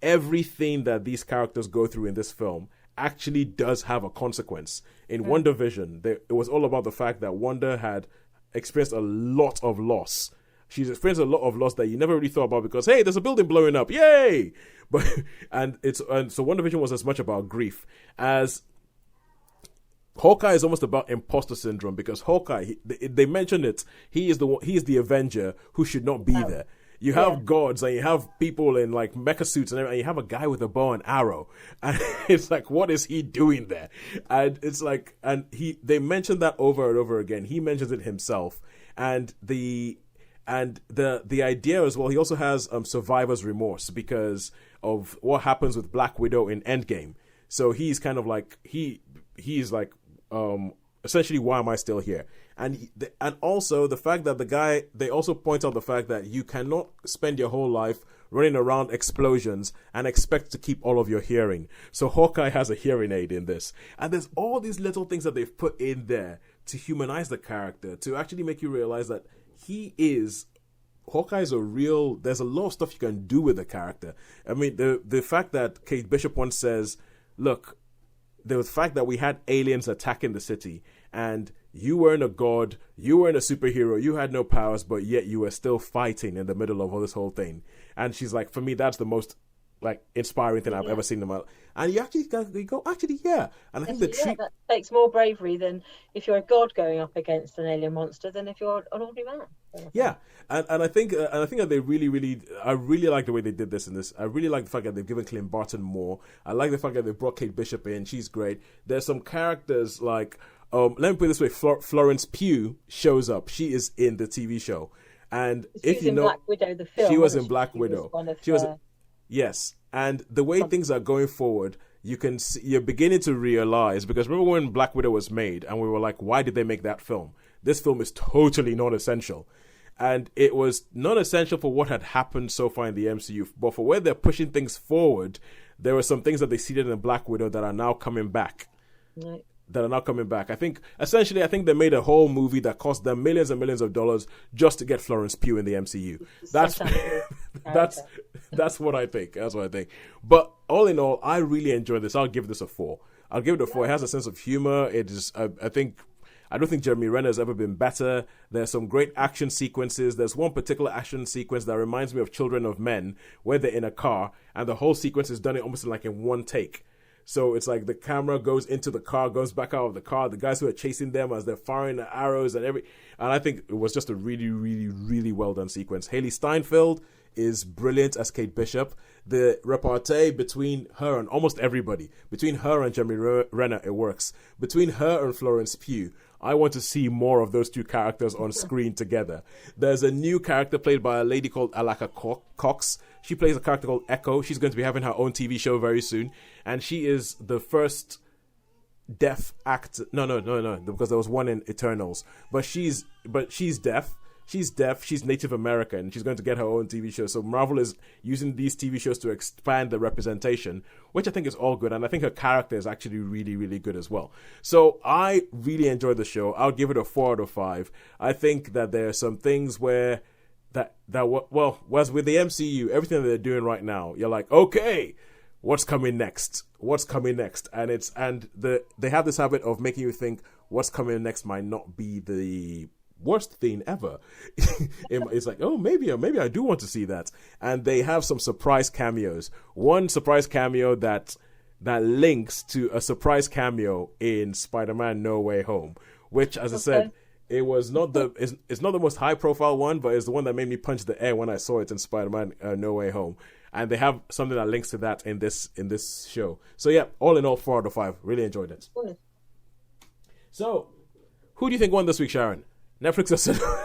everything that these characters go through in this film actually does have a consequence. In WandaVision, it was all about the fact that Wanda had experienced a lot of loss. She's experienced a lot of loss that you never really thought about because, hey, there's a building blowing up, yay! So WandaVision was as much about grief as Hawkeye is almost about imposter syndrome, because Hawkeye, they mentioned it, he is the Avenger who should not be there. You have gods and you have people in like mecha suits and everything, and you have a guy with a bow and arrow, and it's like, what is he doing there? And it's like, they mentioned that over and over again. He mentions it himself, and the idea as well. He also has survivor's remorse because of what happens with Black Widow in Endgame. So he's kind of like he's like essentially, why am I still here? And also the fact that they also point out the fact that you cannot spend your whole life running around explosions and expect to keep all of your hearing. So Hawkeye has a hearing aid in this. And there's all these little things that they've put in there to humanize the character, to actually make you realize that Hawkeye's there's a lot of stuff you can do with the character. I mean, the fact that Kate Bishop once says, look, the fact that we had aliens attacking the city and you weren't a god, you weren't a superhero, you had no powers, but yet you were still fighting in the middle of all this whole thing. And she's like, for me, that's the most like inspiring thing I've ever seen in my life. And you actually go, actually, yeah. And I think that takes more bravery than if you're a god going up against an alien monster than if you're an ordinary man. Yeah, and I think that they really, I really like the way they did this in this. I really like the fact that they've given Clint Barton more. I like the fact that they brought Kate Bishop in. She's great. There's some characters like, let me put it this way, Florence Pugh shows up. She is in the TV show. And if you know, Black Widow, the film, she was in Black Widow. Yes, and the way things are going forward, you're beginning to realize, because remember when Black Widow was made and we were like, why did they make that film? This film is totally non-essential. And it was non-essential for what had happened so far in the MCU, but for where they're pushing things forward, there were some things that they seeded in Black Widow that are now coming back. Right. I think they made a whole movie that cost them millions and millions of dollars just to get Florence Pugh in the MCU. That's what I think. That's what I think. But all in all, I really enjoyed this. I'll give this a 4. I'll give it a 4. It has a sense of humor. It is. I don't think Jeremy Renner has ever been better. There's some great action sequences. There's one particular action sequence that reminds me of Children of Men, where they're in a car and the whole sequence is done almost like in one take. So it's like the camera goes into the car, goes back out of the car. The guys who are chasing them as they're firing the arrows and I think it was just a really, really, really well done sequence. Haley Steinfeld is brilliant as Kate Bishop. The repartee between her and almost everybody, between her and Jeremy Renner, it works. Between her and Florence Pugh, I want to see more of those two characters on screen together. There's a new character played by a lady called Alaka Cox. She plays a character called Echo. She's going to be having her own TV show very soon. And she is the first deaf actor. No, because there was one in Eternals. But she's deaf. She's deaf. She's Native American. And she's going to get her own TV show. So Marvel is using these TV shows to expand the representation, which I think is all good. And I think her character is actually really, really good as well. So I really enjoyed the show. I'll give it a 4 out of 5. I think that there are some things where was with the MCU, everything that they're doing right now, you're like, okay, what's coming next? And they have this habit of making you think what's coming next might not be the worst thing ever. It's like, oh, maybe I do want to see that. And they have some surprise cameos. One surprise cameo that links to a surprise cameo in Spider-Man No Way Home, which, as I said, it was not it's not the most high profile one, but it's the one that made me punch the air when I saw it in Spider-Man No Way Home. And they have something that links to that in this show. So yeah, all in all, 4 out of 5. Really enjoyed it. So, who do you think won this week, Sharon? Netflix or cinema?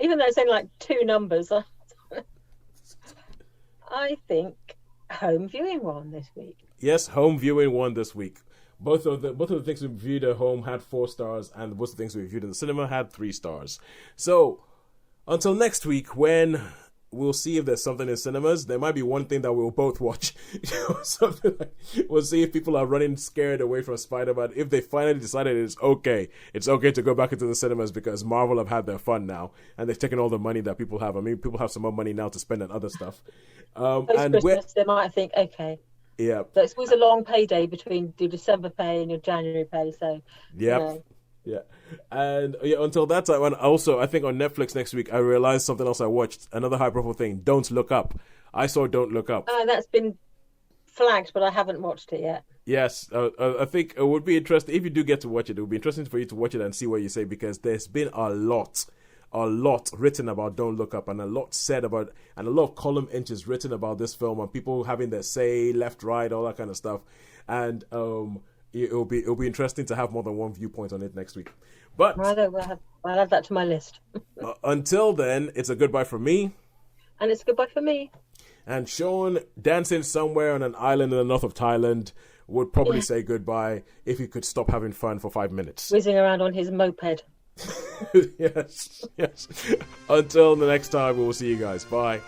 Even though it's only like 2 numbers, I think home viewing won this week. Yes, home viewing won this week. Both of the things we reviewed at home had 4 stars, and both of the things we reviewed in the cinema had 3 stars. So until next week, when we'll see if there's something in cinemas. There might be one thing that we'll both watch. Something like, we'll see if people are running scared away from Spider-Man. If they finally decided it's okay to go back into the cinemas because Marvel have had their fun now and they've taken all the money that people have. I mean, people have some more money now to spend on other stuff. And Christmas, they might think, okay. Yeah. So it's always a long payday between your December pay and your January pay. So yep. You know. Yeah, and until that time, and also I think on Netflix next week I realized something else I watched, another high-profile thing, Don't Look Up. I saw Don't Look Up. That's been flagged, but I haven't watched it yet. Yes, I think it would be interesting, if you do get to watch it, it would be interesting for you to watch it and see what you say, because there's been a lot written about Don't Look Up, and a lot said about, and a lot of column inches written about this film, and people having their say, left, right, all that kind of stuff, and it'll be interesting to have more than one viewpoint on it next week. But I'll add that to my list. Until then, it's a goodbye from me. And it's a goodbye for me. And Sean, dancing somewhere on an island in the north of Thailand, would probably say goodbye if he could stop having fun for 5 minutes. Whizzing around on his moped. Yes. Until the next time, we'll see you guys. Bye.